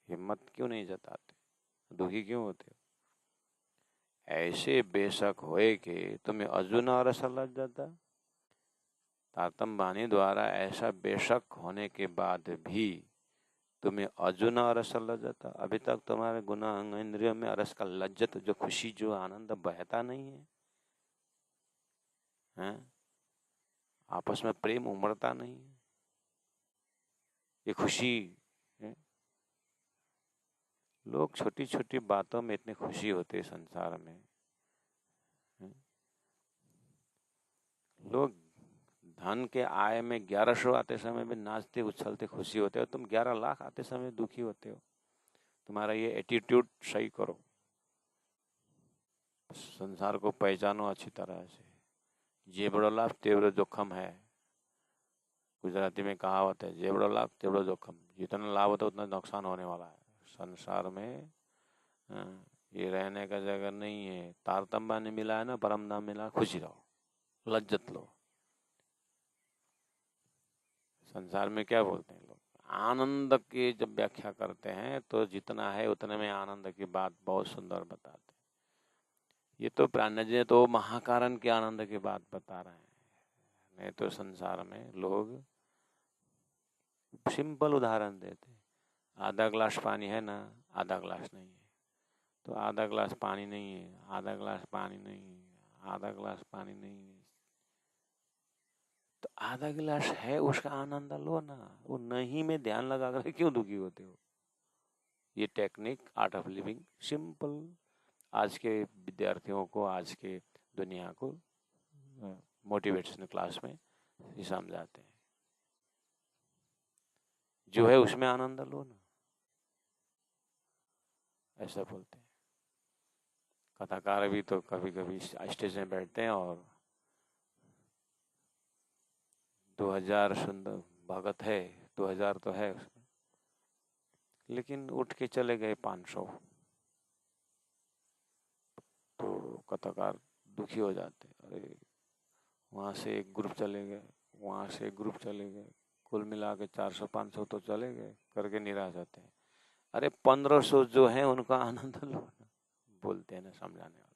हिम्मत क्यों नहीं जताते, दुखी क्यों होते हो? ऐसे बेशक होए कि तुम्हें अर्जुन और लग जाता। तारतम बानी द्वारा ऐसा बेशक होने के बाद भी तुम्हें अर्जुन और रस लग जाता। अभी तक तुम्हारे गुना अंग इंद्रियों में रस का लज्जत, जो खुशी, जो आनंद बहता नहीं है, हैं? आपस में प्रेम उमड़ता नहीं है, ये खुशी है? लोग छोटी छोटी बातों में इतनी खुशी होते हैं संसार में, हैं? लोग धन के आय में 1100 आते समय भी नाचते उछलते खुशी होते हो, तुम 11 लाख आते समय दुखी होते हो। तुम्हारा ये एटीट्यूड सही करो, संसार को पहचानो अच्छी तरह से। जेवड़ो लाभ तेवड़ो जोखम है, गुजराती में कहावत है, जेवड़ो लाभ तेवड़ो जोखम। जितना लाभ होता है उतना नुकसान होने वाला है संसार में। ये रहने का जगह नहीं है। तारतम्य ने मिला है ना, परम धाम मिला, खुशी रहो, लज्जत लो। संसार में क्या बोलते हैं लोग, आनंद की जब व्याख्या करते हैं तो जितना है उतने में आनंद की बात बहुत सुंदर बताते हैं। ये तो प्राण जी तो महाकारण के आनंद की बात बता रहे हैं, नहीं तो संसार में लोग सिंपल उदाहरण देते हैं। आधा ग्लास पानी है ना, आधा ग्लास नहीं है, तो आधा ग्लास पानी नहीं है, आधा ग्लास पानी नहीं है, आधा ग्लास पानी नहीं है, तो आधा गिलास है उसका आनंद लो ना। वो नहीं में ध्यान लगा कर क्यों दुखी होते हो? ये technique art of living simple आज के विद्यार्थियों को, आज के दुनिया को मोटिवेशनल क्लास में ये समझाते हैं। जो है उसमें आनंद लो ना, ऐसा बोलते हैं। कथाकार भी तो कभी कभी स्टेज में बैठते हैं और 2000 सुंदर भगत है, 2000 तो है उसमें, लेकिन उठ के चले गए 500, तो कथाकार दुखी हो जाते हैं। अरे वहाँ से एक ग्रुप चले गए, वहाँ से एक ग्रुप चले गए, कुल मिला के 400-500 तो चले गए करके निराश होते हैं। अरे 1500 जो है उनका आनंद लो ना, बोलते हैं ना समझाने वाले।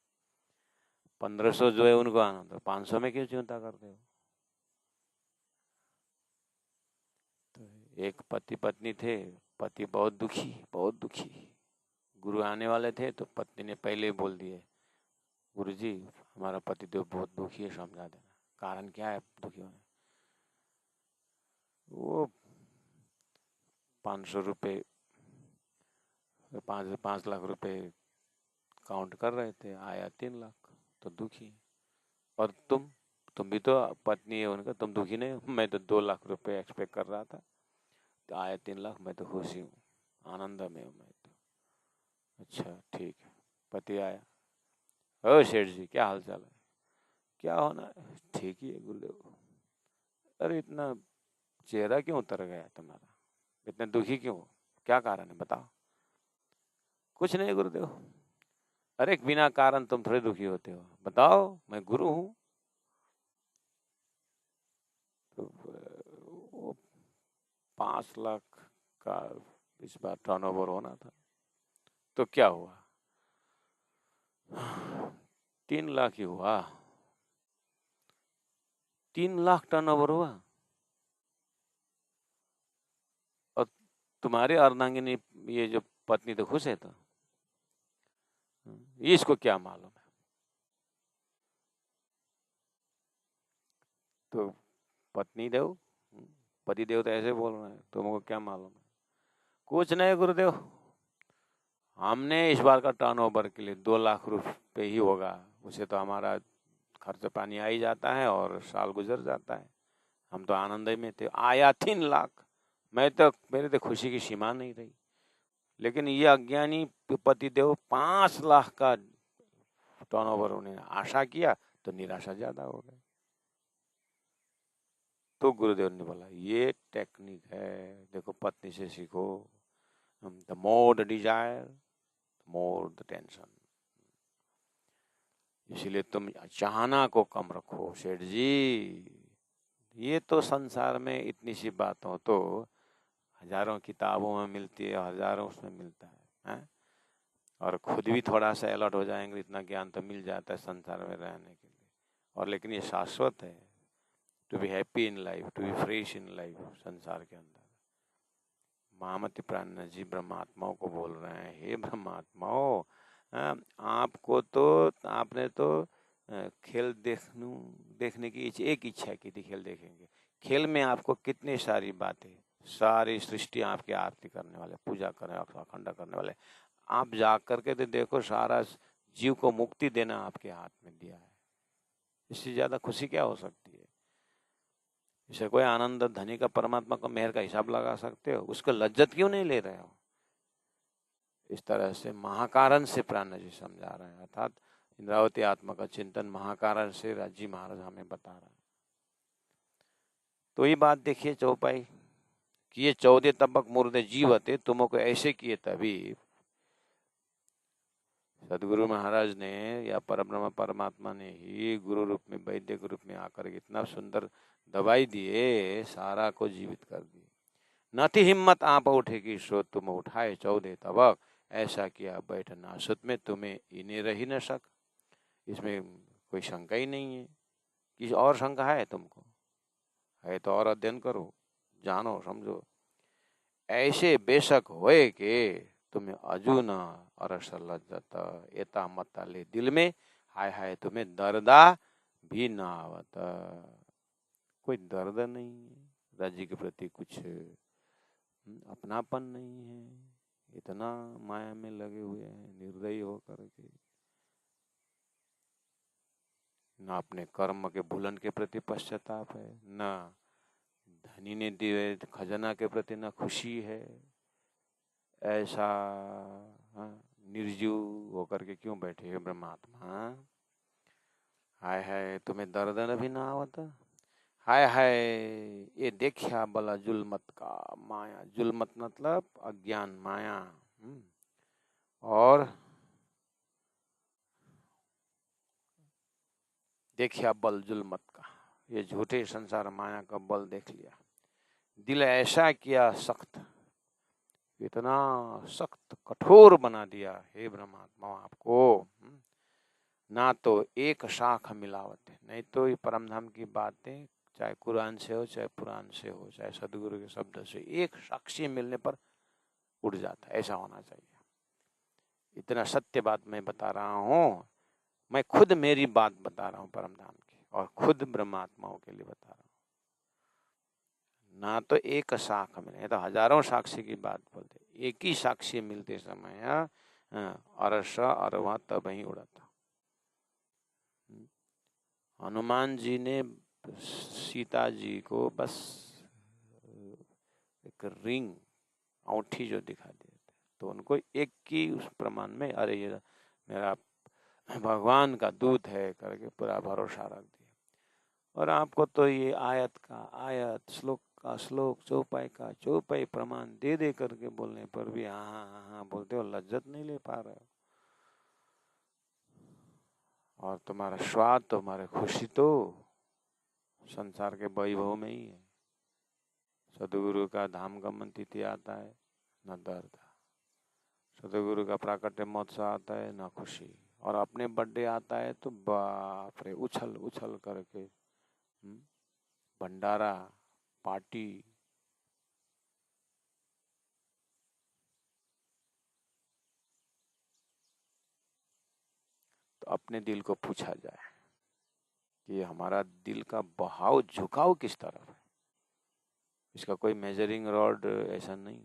1500 जो है उनको आनंद, 500 में क्यों चिंता करते हो? तो एक पति पत्नी थे, पति बहुत दुखी, बहुत दुखी। गुरु आने वाले थे तो पत्नी ने पहले ही बोल दिए, गुरुजी हमारा पति तो बहुत दुखी है, समझा देना। कारण क्या है दुखी होने? वो 500 रुपये, 5 लाख रुपए काउंट कर रहे थे, आया 3 लाख, तो दुखी। और तुम भी तो पत्नी है उनका, तुम दुखी नहीं हो? मैं तो 2 लाख रुपए एक्सपेक्ट कर रहा था, तो आया 3 लाख, मैं तो खुशी हूँ, आनंद में हूँ मैं तो। अच्छा ठीक है, पति आया, ओ सेठ जी क्या हाल चाल है? क्या होना है, ठीक ही है गुरुदेव, अरे इतना चेहरा क्यों उतर गया तुम्हारा, इतने दुखी क्यों हो? क्या कारण है बताओ। कुछ नहीं गुरुदेव। अरे बिना कारण तुम थोड़े दुखी होते हो, बताओ, मैं गुरु हूँ। तो वो 5 लाख का इस बार टर्नओवर होना था, तो क्या हुआ? 3 लाख ही हुआ। 3 लाख टर्नओवर हुआ और तुम्हारे अर्धांगिनी ये जो पत्नी तो खुश है, तो ये इसको क्या मालूम है? तो पत्नी देव, पति देव तो ऐसे बोल रहे हैं, तुमको क्या मालूम है? कुछ नहीं गुरुदेव, हमने इस बार का टर्नओवर के लिए 2 लाख रुपए ही होगा, उसे तो हमारा खर्च पानी आ ही जाता है और साल गुजर जाता है। हम तो आनंद में थे, आया 3 लाख। मैं तो, मेरे तो खुशी की सीमा नहीं रही। लेकिन ये अज्ञानी पतिदेव 5 लाख का टर्नओवर उन्हें आशा किया, तो निराशा ज्यादा हो गई। तो गुरुदेव ने बोला ये टेक्निक है, देखो पत्नी से सीखो। The more the desire, more the tension. इसीलिए तुम चाहना को कम रखो सेठ जी। ये तो संसार में इतनी सी बातों तो हजारों किताबों में मिलती है, हजारों उसमें मिलता है? और खुद भी थोड़ा सा अलर्ट हो जाएंगे, इतना ज्ञान तो मिल जाता है संसार में रहने के लिए। और लेकिन ये शाश्वत है, to be happy in life, to be fresh in life. संसार के अंदर महामति प्राण जी ब्रह्मात्माओं को बोल रहे हैं, हे ब्रह्मात्माओं, आपको तो, आपने तो खेल देखने की एक इच्छा की थी, खेल देखेंगे। खेल में आपको कितनी सारी बातें, सारी सृष्टि आपकी आरती करने वाले, पूजा करने वाले, अखंड करने वाले, आप जा करके तो देखो, सारा जीव को मुक्ति देना आपके हाथ में दिया है। इससे ज्यादा खुशी क्या हो सकती है? इसे कोई आनंद धनी का परमात्मा का मेहर का हिसाब लगा सकते हो? उसका लज्जत क्यों नहीं ले रहे हो? इस तरह से महाकारण से प्राण जी समझा रहे हैं, अर्थात इंद्रावती आत्मा का चिंतन महाकारण से राजी महाराज हमें बता रहे हैं। तो ये बात देखिए चौपाई कि ये 14 तबक मुर्दे जीवते तुमको ऐसे किए तभी सदगुरु महाराज ने या परब्रह्म परमात्मा ने ही गुरु रूप में, वैद्य के रूप में आकर इतना सुंदर दवाई दिए, सारा को जीवित कर दिए। न थी हिम्मत आप उठेगी सो तुम उठाए 14 तबक, ऐसा किया बैठ नासुत में तुम्हें इन्हें रही न सक। इसमें कोई शंका ही नहीं है। किसी और शंका है तुमको? है तो और अध्ययन करो, जानो समझो। ऐसे बेशक होए के तुम्हें अजून अरस लज्जत एता मत ले दिल में, हाय हाय तुम्हें दर्दा भी ना आवत। कोई दर्द नहीं है, राज्य के प्रति कुछ अपनापन नहीं है, इतना माया में लगे हुए हैं निर्दयी होकर के। न अपने कर्म के भूलन के प्रति पश्चाताप है, न धनी ने दिए खजाना के प्रति न खुशी है। ऐसा निर्जीव होकर के क्यों बैठे हैं ब्रह्मात्मा? हाय हाय तुम्हें दर्द भी ना आवत। हाय हाय ये देखिया बला जुल्मत का माया, जुल्मत मतलब अज्ञान माया। और देखिया बल जुल्मत का, ये झूठे संसार माया का बल देख लिया। दिल ऐसा किया सख्त, इतना सख्त कठोर बना दिया हे ब्रह्मात्मा आपको। ना तो एक शाख मिलावट है, नहीं तो ये परम धाम की बातें चाहे कुरान से हो, चाहे पुराण से हो, चाहे सदगुरु के शब्द से, एक साक्षी मिलने पर उड़ जाता है। ऐसा होना चाहिए। इतना सत्य बात मैं बता रहा हूँ, मैं खुद मेरी बात बता रहा हूँ परम धाम की, और खुद ब्रह्मात्माओं के लिए बता रहा हूँ। ना तो एक साख मिले, तो हजारों साक्षी की बात बोलते, एक ही साक्षी मिलते समय अरस अरवा तब ही उड़ा था। हनुमान जी ने सीता जी को बस एक रिंग, औंठी जो दिखा दिए थे, तो उनको एक की उस प्रमाण में, अरे ये मेरा भगवान का दूत है करके पूरा भरोसा रख दिया। और आपको तो ये आयत का आयत, श्लोक का श्लोक, चौपाई का चौपाई प्रमाण दे दे करके बोलने पर भी हाँ हाँ हाँ हाँ बोलते हो, लज्जत नहीं ले पा रहे हो। और तुम्हारा स्वाद, तुम्हारी खुशी तो संसार के वैभव में ही है। सदगुरु का धाम गमन तिथि आता है, न दर्द। सदगुरु का प्राकट्य महोत्सव आता है, न खुशी। और अपने बर्थडे आता है तो बाप रे, उछल उछल करके भंडारा, पार्टी। तो अपने दिल को पूछा जाए कि हमारा दिल का बहाव, झुकाव किस तरफ है। इसका कोई मेजरिंग रॉड ऐसा नहीं,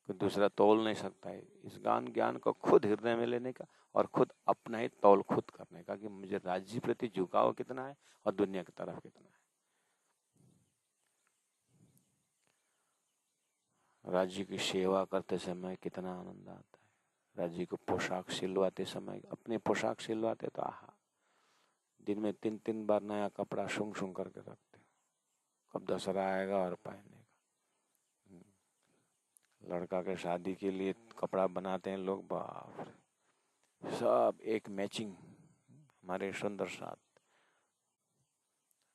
कोई दूसरा तौल नहीं सकता है। इस ज्ञान को खुद हृदय में लेने का और खुद अपना ही तौल खुद करने का कि मुझे राज्य प्रति झुकाव कितना है और दुनिया की तरफ कितना है। राज्य की सेवा करते समय कितना आनंद आता है, राज्य को पोशाक सिलवाते समय, अपने पोशाक सिलवाते तो आहा, दिन में 3-3 बार नया कपड़ा शुंग शुंग करके रखते, कब दशहरा आएगा और पहनेगा। लड़का के शादी के लिए कपड़ा बनाते हैं लोग, बाप रे, सब एक मैचिंग, हमारे सुंदर साथ।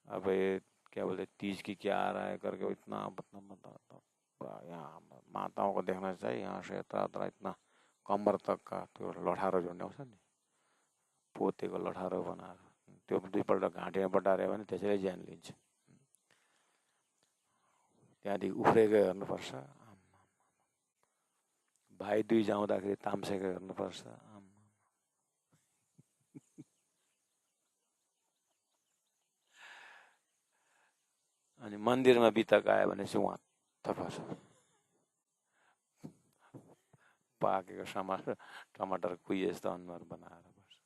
अब ये क्या बोलते, तीज की क्या आ रहा है करके इतना बताता, यहाँ माताओं को देखना चाहिए, यहाँ से इतना इतना कमर तक का त्यो लठारो जोड्ने आउँछ नि, पोतेको लठारो बनाएर त्यो दुईपल्ट घाँटीमा बटार्यो भने त्यसैले ज्यान लिन्छ। त्यहाँदेखि उफ्रेको हेर्नुपर्छ, भाइ दुई जाउँदाखेरि ताम्सेको हेर्नुपर्छ। अनि मन्दिरमा बितक आयो भने चाहिँ उहाँ थपर्छ, पाकेको टमाटर कुही जस्तो अनुहार बनाएर बस्छ।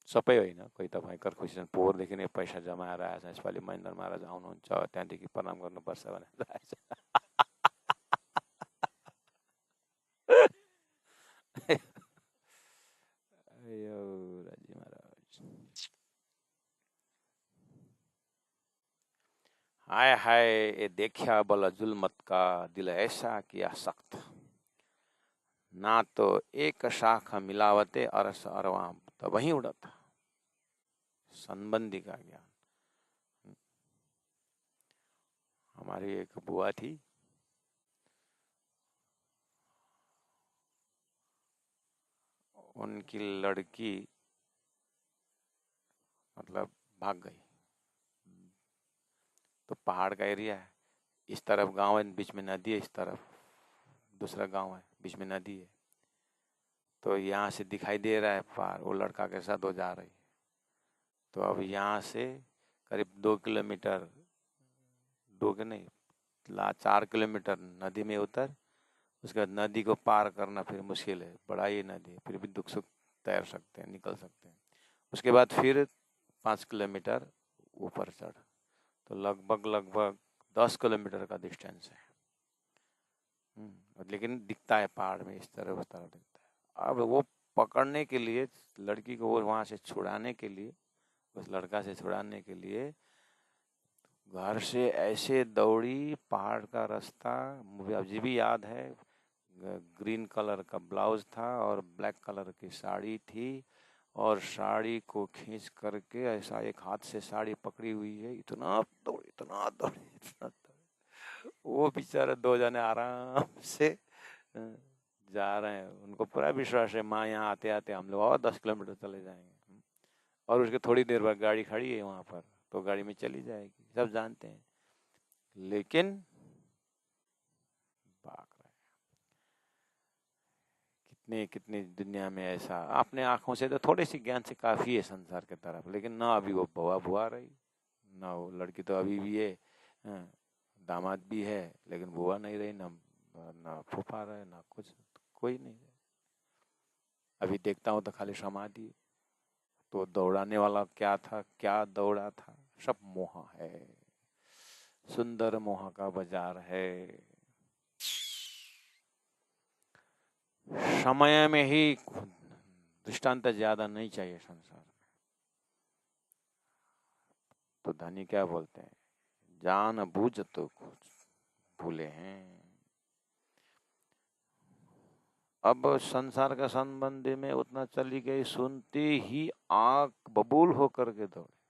सबै होइन, कोही तपाईँ खुसी छन्, पोहोरदेखि नै पैसा जमाएर आएछ, यसपालि महेन्द्र महाराज आउनुहुन्छ त्यहाँदेखि प्रणाम गर्नुपर्छ भनेर आएछ। हाय हाय, ये देखा बला जुल्मत का, दिल ऐसा किया सख्त, ना तो एक शाख मिलावते अरस अरवा तो वहीं उड़त। संबंधी का ज्ञान। हमारी एक बुआ थी, उनकी लड़की मतलब भाग गई। तो पहाड़ का एरिया है, इस तरफ गांव है, बीच में नदी है, इस तरफ दूसरा गांव है, बीच में नदी है। तो यहाँ से दिखाई दे रहा है पार, वो लड़का के साथ वो जा रही। तो अब यहाँ से करीब 2 किलोमीटर, 2 के नहीं 4 किलोमीटर नदी में उतर, उसके बाद नदी को पार करना फिर मुश्किल है, बड़ा ही नदी है, फिर भी दुख सुख तैर सकते हैं, निकल सकते हैं। उसके बाद फिर 5 किलोमीटर ऊपर चढ़, तो लगभग 10 किलोमीटर का डिस्टेंस है। लेकिन दिखता है पहाड़ में, इस तरह उस तरह दिखता है। अब वो पकड़ने के लिए, लड़की को वो वहाँ से छुड़ाने के लिए, उस लड़का से छुड़ाने के लिए घर से ऐसे दौड़ी, पहाड़ का रास्ता मुझे अभी भी याद है। ग्रीन कलर का ब्लाउज था और ब्लैक कलर की साड़ी थी, और साड़ी को खींच करके ऐसा एक हाथ से साड़ी पकड़ी हुई है, इतना दौड़ी इतना दौड़ी इतना दौड़ी। वो बेचारे 2 जने आराम से जा रहे हैं, उनको पूरा विश्वास है माँ यहाँ आते आते हम लोग और 10 किलोमीटर चले जाएंगे, और उसके थोड़ी देर बाद गाड़ी खड़ी है वहाँ पर, तो गाड़ी में चली जाएगी, सब जानते हैं। लेकिन भाग रहे, कितने कितने दुनिया में ऐसा, अपने आंखों से तो थोड़ी सी ज्ञान से काफी है संसार के तरफ, लेकिन ना अभी वो बुआ रही, ना वो लड़की तो अभी भी है, दामाद भी है, लेकिन बुआ नहीं रही, ना फूफा रहे, ना कुछ, कोई नहीं रहे। अभी देखता हूँ तो खाली समाधि। तो दौड़ाने वाला क्या था, क्या दौड़ा था, सब मोह है, सुंदर मोह का बाजार है। समय में ही दृष्टांत ज्यादा नहीं चाहिए संसार में। तो धनी क्या बोलते हैं, जान बूझ तो भूले हैं। अब संसार का संबंध में उतना चली गई, सुनते ही आंख बबूल होकर के दौड़े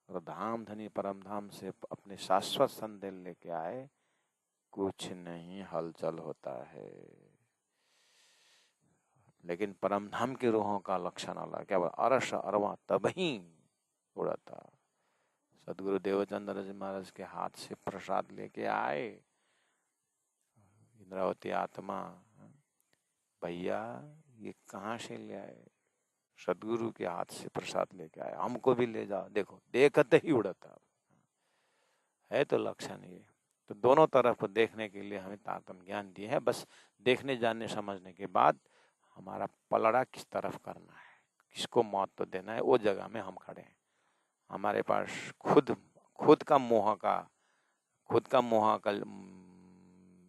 और धाम धनी परम धाम से अपने शाश्वत संदेश लेके आए। कुछ नहीं हलचल होता है। लेकिन परम धाम की रूहों का लक्षण अलग, क्या बोला, अरस अरवा तबही उड़ा था। सदगुरु देवचंद्र जी महाराज के हाथ से प्रसाद लेके आए। इंद्रावती आत्मा, भैया ये कहाँ से ले आए? सदगुरु के हाथ से प्रसाद लेके आए, हमको भी ले जाओ। देखो देखते ही उड़ता है। तो लक्षण ये, तो दोनों तरफ देखने के लिए हमें तारतम्य ज्ञान दिए है। बस देखने जानने समझने के बाद हमारा पलड़ा किस तरफ करना है, किसको महत्व देना है, वो जगह में हम खड़े हैं। हमारे पास खुद का मोह का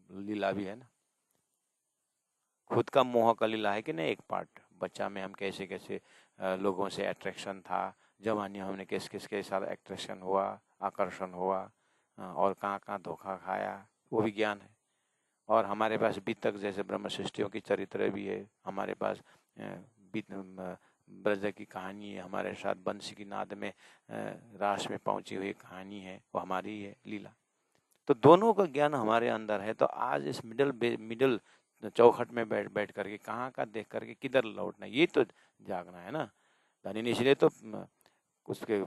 लीला भी है ना। खुद का मोह का लीला है कि नहीं। एक पार्ट बच्चा में हम कैसे कैसे लोगों से अट्रैक्शन था, जवानी हमने किस किस के साथ अट्रैक्शन हुआ, आकर्षण हुआ, और कहाँ कहाँ धोखा खाया, वो भी ज्ञान है। और हमारे पास बीतक जैसे ब्रह्म सृष्टियों की चरित्र भी है। हमारे पास ब्रज की कहानी है, हमारे साथ बंसी की नाद में रास में पहुंची हुई कहानी है, वो हमारी है लीला। तो दोनों का ज्ञान हमारे अंदर है। तो आज इस मिडल चौखट में बैठ करके कहाँ का देख करके किधर लौटना, ये तो जागना है ना। धनी ने इसलिए तो उसके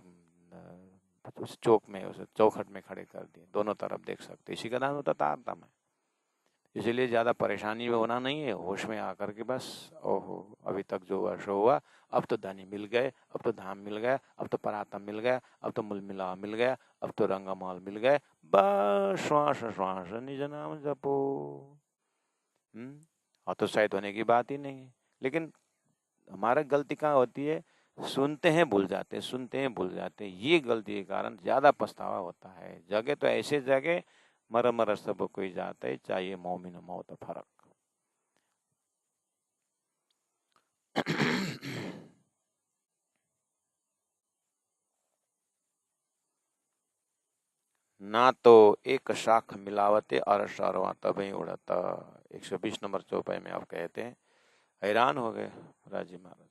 उस चौक में, उस चौखट में खड़े कर दिए, दोनों तरफ देख सकते। इसी का नाम होता तारतम्य है। इसलिए ज़्यादा परेशानी में होना नहीं है, होश में आकर के बस, ओहो अभी तक जो वर्ष हुआ, अब तो धनी मिल गए, अब तो धाम मिल गया, अब तो परातम मिल गया, अब तो मूल मिला मिल गया, अब तो रंगमहल मिल गए, बस श्वास श्वास निज नाम जपो। हतोत्साहित होने की बात ही नहीं है। लेकिन हमारा गलती कहाँ होती है, सुनते हैं भूल जाते, सुनते हैं भूल जाते। ये गलती के कारण ज्यादा पछतावा होता है। जगह तो ऐसे जगह मर मर सब कोई जाते, चाहिए मोमिन मौत फर्क। ना तो एक शाख मिलावते और सरवा तभी उड़ता। 120 नंबर चौपाई में आप कहते हैं, हैरान हो गए राजी महाराज।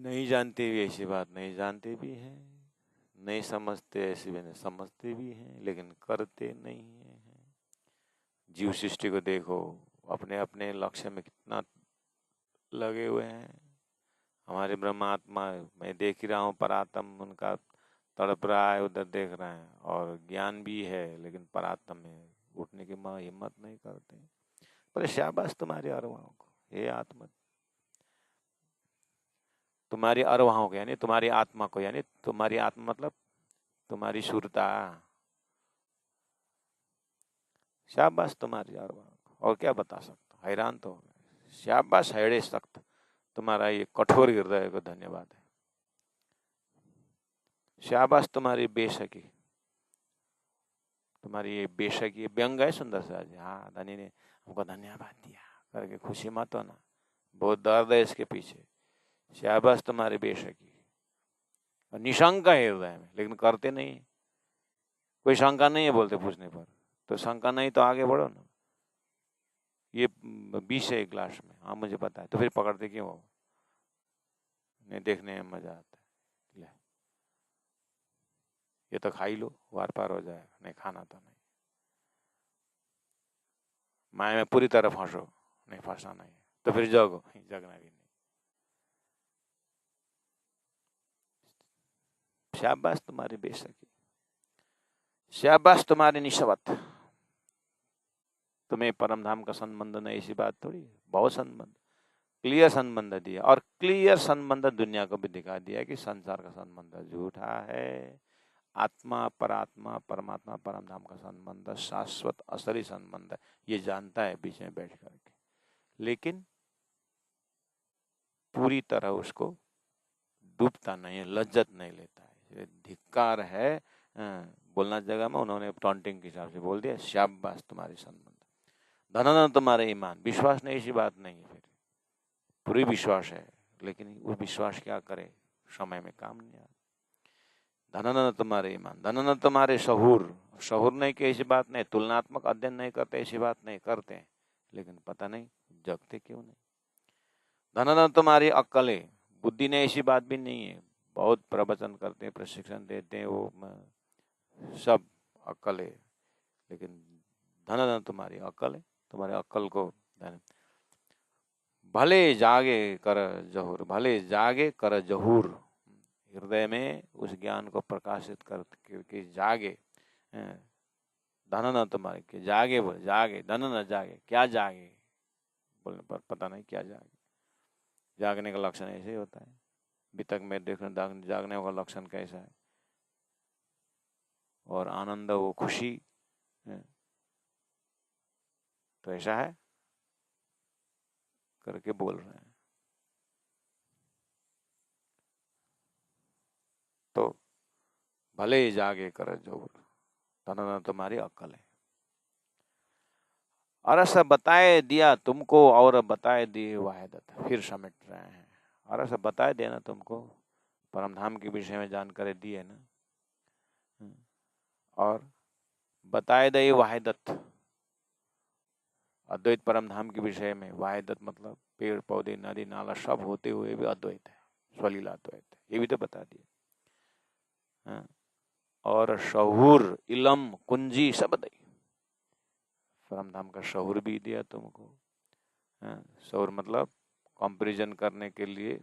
नहीं जानते भी ऐसी बात नहीं जानते भी हैं, नहीं समझते ऐसी भी नहीं समझते भी हैं, लेकिन करते नहीं है। जीव सृष्टि को देखो, अपने अपने लक्ष्य में कितना लगे हुए हैं। हमारे ब्रह्मात्मा, मैं देख ही रहा हूँ, परात्म उनका तड़प रहा है, उधर देख रहे हैं, और ज्ञान भी है, लेकिन परात्म में उठने की हिम्मत नहीं करते। पर शाबाश तुम्हारी अरवाहों को, ये आत्मा तुम्हारी अरवाहों को, यानी तुम्हारी आत्मा को, यानी तुम्हारी आत्मा मतलब तुम्हारी शुरता, शाबाश तुम्हारी अरवाहों को। और क्या बता सकता, हैरान तो हो गए। शाबाश हैड़े सख्त, तुम्हारा ये कठोर हृदय को धन्यवाद है। शाबाश तुम्हारी बेशकी, तुम्हारी ये बेशकी, व्यंग है सुंदर सा जी। हाँ, धनी ने हमको धन्यवाद दिया करके खुशी मत होना, बहुत दर्द है इसके पीछे। शाबाश तुम्हारी बेशकी, और निशंका है हृदय में, लेकिन करते नहीं। कोई शंका नहीं है बोलते पूछने पर, तो शंका नहीं तो आगे बढ़ो ना। ये 20 है एक गिलास में, हाँ मुझे पता है, तो फिर पकड़ते क्यों हो? नहीं, देखने में मजा आता है। ले ये तो खा ही लो, वार पार हो जाएगा। नहीं, खाना तो नहीं। माया में पूरी तरह फंसो, नहीं फंसना नहीं, तो फिर जगो, जगना भी नहीं। शाबाश तुम्हारी बेशकी, शाबाश तुम्हारी निस्वार्थ। तुम्हें परम धाम का संबंध नहीं, ऐसी बात थोड़ी है। बहुत संबंध, क्लियर संबंध दिया, और क्लियर संबंध दुनिया को भी दिखा दिया कि संसार का संबंध झूठा है। आत्मा परात्मा परमात्मा परम धाम का संबंध शाश्वत असली संबंध है, ये जानता है बीच में बैठ करके, लेकिन पूरी तरह उसको डूबता नहीं है, लज्जत नहीं लेता है। धिक्कार है। बोलना जगह में उन्होंने टॉन्टिंग के हिसाब से बोल दिया, शाबाश तुम्हारी संबंध, धन तुम्हारे ईमान। विश्वास नहीं, ऐसी बात नहीं है, फिर पूरी विश्वास है, लेकिन वो विश्वास क्या करे, समय में काम नहीं आता। धन न तुम्हारे ईमान, धन न तुम्हारे शहूर। शहूर नहीं कि ऐसी बात नहीं, तुलनात्मक अध्ययन नहीं करते ऐसी बात नहीं, करते हैं लेकिन पता नहीं जगते क्यों नहीं। धन न तुम्हारी अक्कलें, बुद्धि नहीं ऐसी बात भी नहीं है, बहुत प्रवचन करते हैं, प्रशिक्षण देते हैं, वो सब अक्कल है, लेकिन धन न तुम्हारी अक्कल है, तुम्हारे अक्कल को धन। भले जागे कर जहूर, भले जागे कर जहूर, हृदय में उस ज्ञान को प्रकाशित कर कि जागे। धन न तुम्हारे, कि जागे, बोले जागे, धन न जागे, क्या जागे बोलने पर पता नहीं क्या जागे। जागने का लक्षण ऐसे ही होता है, वितक में देखना जागने का लक्षण कैसा है, और आनंद वो खुशी है, तो ऐसा है करके बोल रहे हैं। तो भले जागे कर जोर, धन न तुम्हारी अक्कल है। अरस बताए दिया तुमको और बताए दिए वाहिदत, फिर समेट रहे हैं। अरस बताए देना तुमको, परम धाम के विषय में जानकारी दी है ना, और बताए दे वाहिदत, अद्वैत परम धाम के विषय में। वाहिदत मतलब पेड़ पौधे नदी नाला सब होते हुए भी अद्वैत है, स्वलीला अद्वैत है, ये भी तो बता दिया। और शहूर इलम कुंजी सब दई, परम धाम का शहूर भी दिया तुमको। शहूर मतलब कंपैरिजन करने के लिए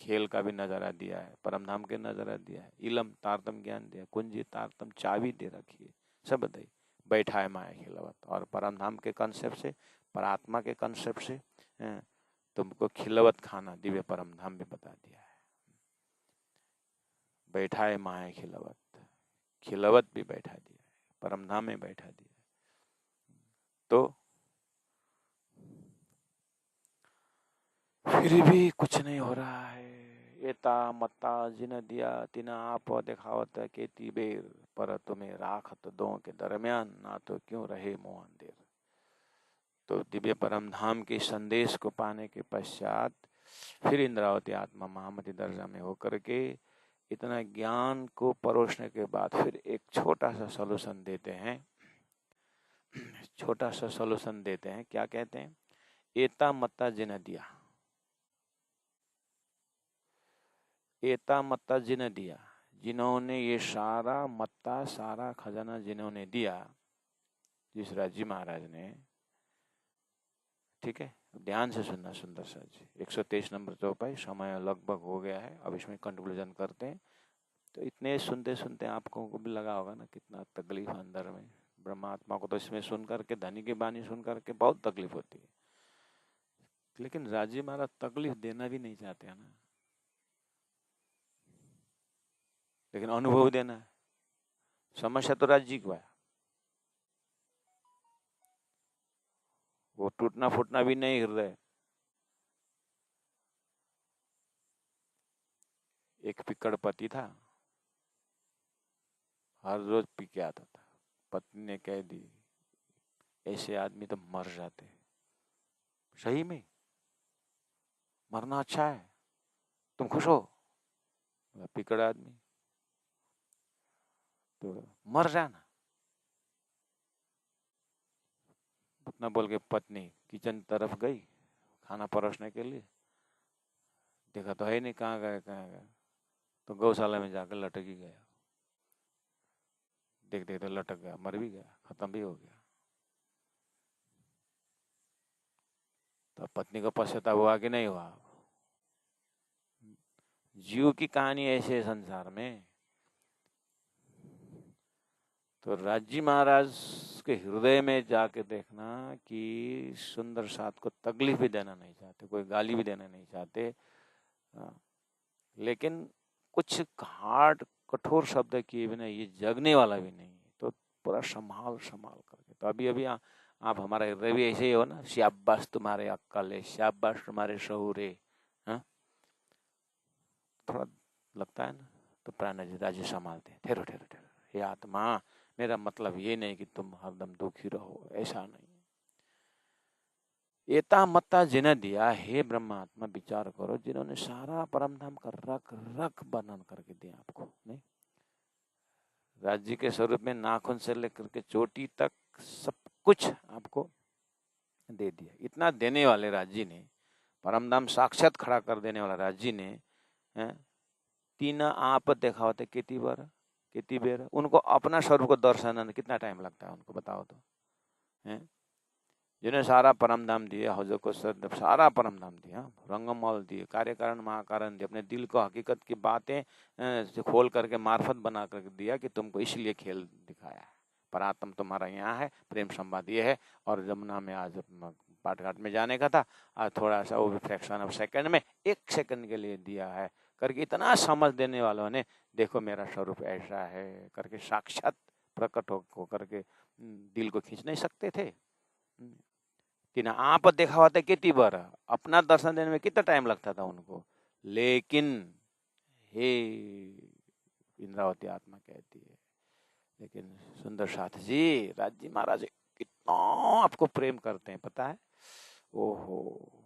खेल का भी नजारा दिया है, परम धाम के नजारा दिया है। इलम तारतम ज्ञान दिया, कुंजी तारतम चाबी दे रखी है, सब दई बैठा है माया खिलवत। और परम धाम के कंसेप्ट से, परात्मा के कंसेप्ट से तुमको खिलवत खाना दिव्य परम धाम भी बता दिया है। बैठा है माया खिलवत, खिलवत भी बैठा दिया है, परम धाम में बैठा दिया है। तो फिर भी कुछ नहीं हो रहा है। एता मत्ता जिन दिया तिना आप दिखावत के तीबेर, पर तुम्हें राखत दो के दरमियान, ना तो क्यों रहे मोह अंधेर। तो दिव्य परम धाम के संदेश को पाने के पश्चात फिर इंद्रावती आत्मा महामती दर्जा में होकर के इतना ज्ञान को परोसने के बाद फिर एक छोटा सा सॉल्यूशन देते हैं। छोटा सा सॉल्यूशन देते हैं, क्या कहते हैं? एता मत्ता जिन दिया, एता मत्ता जिन दिया, जिन्होंने ये सारा मत्ता सारा खजाना जिन्होंने दिया, जिस राजी महाराज ने, ठीक है, ध्यान से सुनना सुंदर सा जी। 123 नंबर चौपाई, समय लगभग हो गया है, अब इसमें कंक्लूजन करते हैं। तो इतने सुनते सुनते आपको को भी लगा होगा ना कितना तकलीफ अंदर में। ब्रह्मात्मा को तो इसमें सुन करके, धनी की बानी सुन करके बहुत तकलीफ होती है, लेकिन राजी महाराज तकलीफ देना भी नहीं चाहते हैं ना, लेकिन अनुभव देना है। समस्या तो राज्य की है, वो टूटना फूटना भी नहीं हृदय। एक पिक्कड़ पति था, हर रोज पी के आता था। पत्नी ने कह दी ऐसे आदमी तो मर जाते। सही में मरना अच्छा है, तुम खुश हो? पिक्कड़ आदमी तो मर जाना। उतना बोल के पत्नी किचन तरफ गई खाना परोसने के लिए, देखा तो है नहीं, कहाँ गए कहाँ गए, तो गौशाला में जाकर लटक ही गया। देख देख तो लटक गया, मर भी गया, खत्म भी हो गया। तो पत्नी को पश्चाताप हुआ कि नहीं हुआ? जीव की कहानी ऐसे है संसार में। तो राज्य महाराज के हृदय में जाके देखना कि सुंदर साथ को तकलीफ भी देना नहीं चाहते, कोई गाली भी देना नहीं चाहते, लेकिन कुछ हार्ड कठोर शब्द किए बिना ये जगने वाला भी नहीं, तो पूरा संभाल संभाल करके। तो अभी अभी आप हमारा हृदय भी ऐसे ही हो ना, शाबाश तुम्हारे अक्कल है, शाबाश तुम्हारे शहूर है, थोड़ा लगता है ना। तो प्राण जी संभालते हैं, ठहरो ठहरो ठहरो, हे आत्मा, मेरा मतलब ये नहीं कि तुम हरदम दुखी रहो, ऐसा नहीं। एता मत्ता जिन्हें दिया, हे ब्रह्मात्मा विचार करो, जिन्होंने सारा परम धाम का रख रख वर्णन करके दिया आपको, नहीं राज्य के स्वरूप में नाखून से लेकर के चोटी तक सब कुछ आपको दे दिया। इतना देने वाले राज्य ने, परमधाम साक्षात खड़ा कर देने वाला राज्य ने, तीन आप देखावते कितनी बार कितनी बेर उनको अपना स्वरूप को दर्शन कितना टाइम लगता है उनको बताओ तो, है जिन्हें सारा परमधाम दिया, हजर को सारा परमधाम दिया, रंगमल दिए, कार्यकारण महाकारण दिए, अपने दिल को हकीकत की बातें खोल करके मार्फत बना करके दिया कि तुमको इसलिए खेल दिखाया है, परात्म तुम्हारा यहाँ है, प्रेम संवाद ये है। और जमुना में आज पाटघाट में जाने का था, आज थोड़ा सा वो फ्रैक्शन ऑफ सेकंड में 1 सेकंड के लिए दिया है करके इतना समझ देने वालों ने देखो मेरा स्वरूप ऐसा है करके साक्षात प्रकट हो करके दिल को खींच नहीं सकते थे। तीन आप देखा हुआ था कितनी बार, अपना दर्शन देने में कितना टाइम लगता था उनको, लेकिन हे इंद्रावती आत्मा कहती है, लेकिन सुंदर साथ जी राज्य महाराज कितना आपको प्रेम करते हैं पता है। ओहो,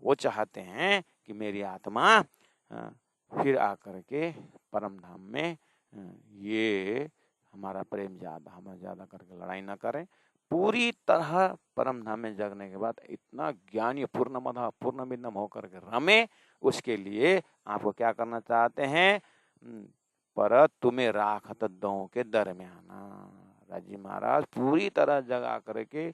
वो चाहते हैं कि मेरी आत्मा फिर आकर के परम धाम में ये हमारा प्रेम ज्यादा हमें ज्यादा करके लड़ाई ना करें। पूरी तरह परम धाम में जगने के बाद इतना ज्ञानी पूर्णमदः पूर्णमिदम् होकर के रमे, उसके लिए आपको क्या करना चाहते हैं, पर तुम्हें राखत दो के दरमियाना। राजी महाराज पूरी तरह जगा करके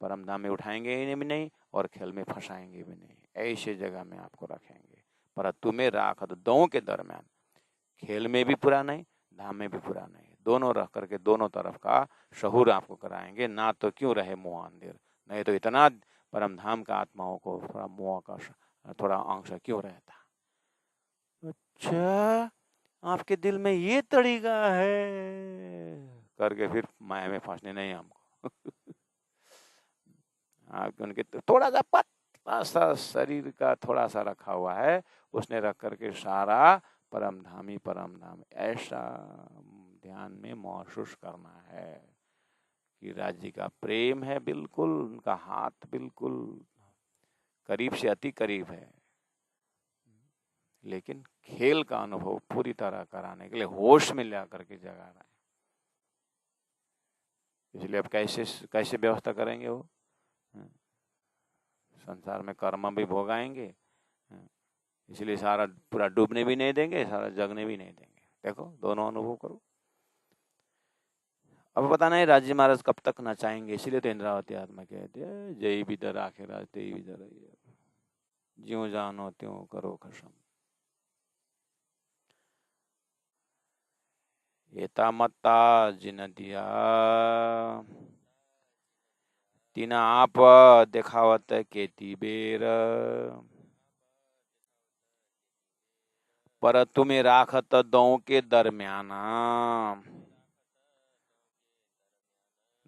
परम धाम में उठाएंगे ही भी नहीं और खेल में फंसाएंगे भी नहीं, ऐसे जगह में आपको रखेंगे। पर तुम्हें राखत दो के दरमियान, खेल में भी पूरा नहीं, धाम में भी पूरा नहीं, दोनों रख करके दोनों तरफ का शहूर आपको कराएंगे। ना तो क्यों रहे मोह अंधेर, नहीं तो इतना परम धाम का आत्माओं को थोड़ा मोह का थोड़ा अंश क्यों रहता। अच्छा, आपके दिल में ये तरीका है करके फिर माया में फंसने नहीं हमको। आपके उनके थोड़ा सा पतला सा शरीर का थोड़ा सा रखा हुआ है, उसने रख करके सारा परम धाम ऐसा ध्यान में महसूस करना है कि राज्य का प्रेम है, बिल्कुल उनका हाथ बिल्कुल करीब से अति करीब है, लेकिन खेल का अनुभव पूरी तरह कराने के लिए होश में ला करके जगा रहा है। इसलिए अब कैसे व्यवस्था करेंगे, वो संसार में कर्म भी भोगाएंगे, इसलिए सारा पूरा डूबने भी नहीं देंगे, सारा जगने भी नहीं देंगे। देखो दोनों अनुभव करो। अब पता नहीं राज्य महाराज कब तक नचाएंगे, इसलिए तो इंद्रावती आत्मा कहते हैं जय बिदर आखिर ते बिदर, ज्यों जानो त्यों करो खसम। एता मत्ता जिन दिया तीना आप देखावत केती बेर, पर तुम्हें राखत दो के दरमियाना।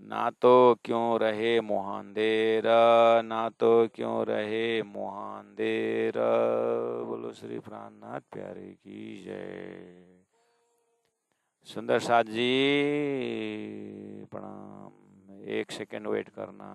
ना तो क्यों रहे मोहांदेर, ना तो क्यों रहे मोहांदेर। बोलो श्री प्राणनाथ प्यारे की जय। सुंदर साथ जी प्रणाम, 1 सेकंड वेट करना।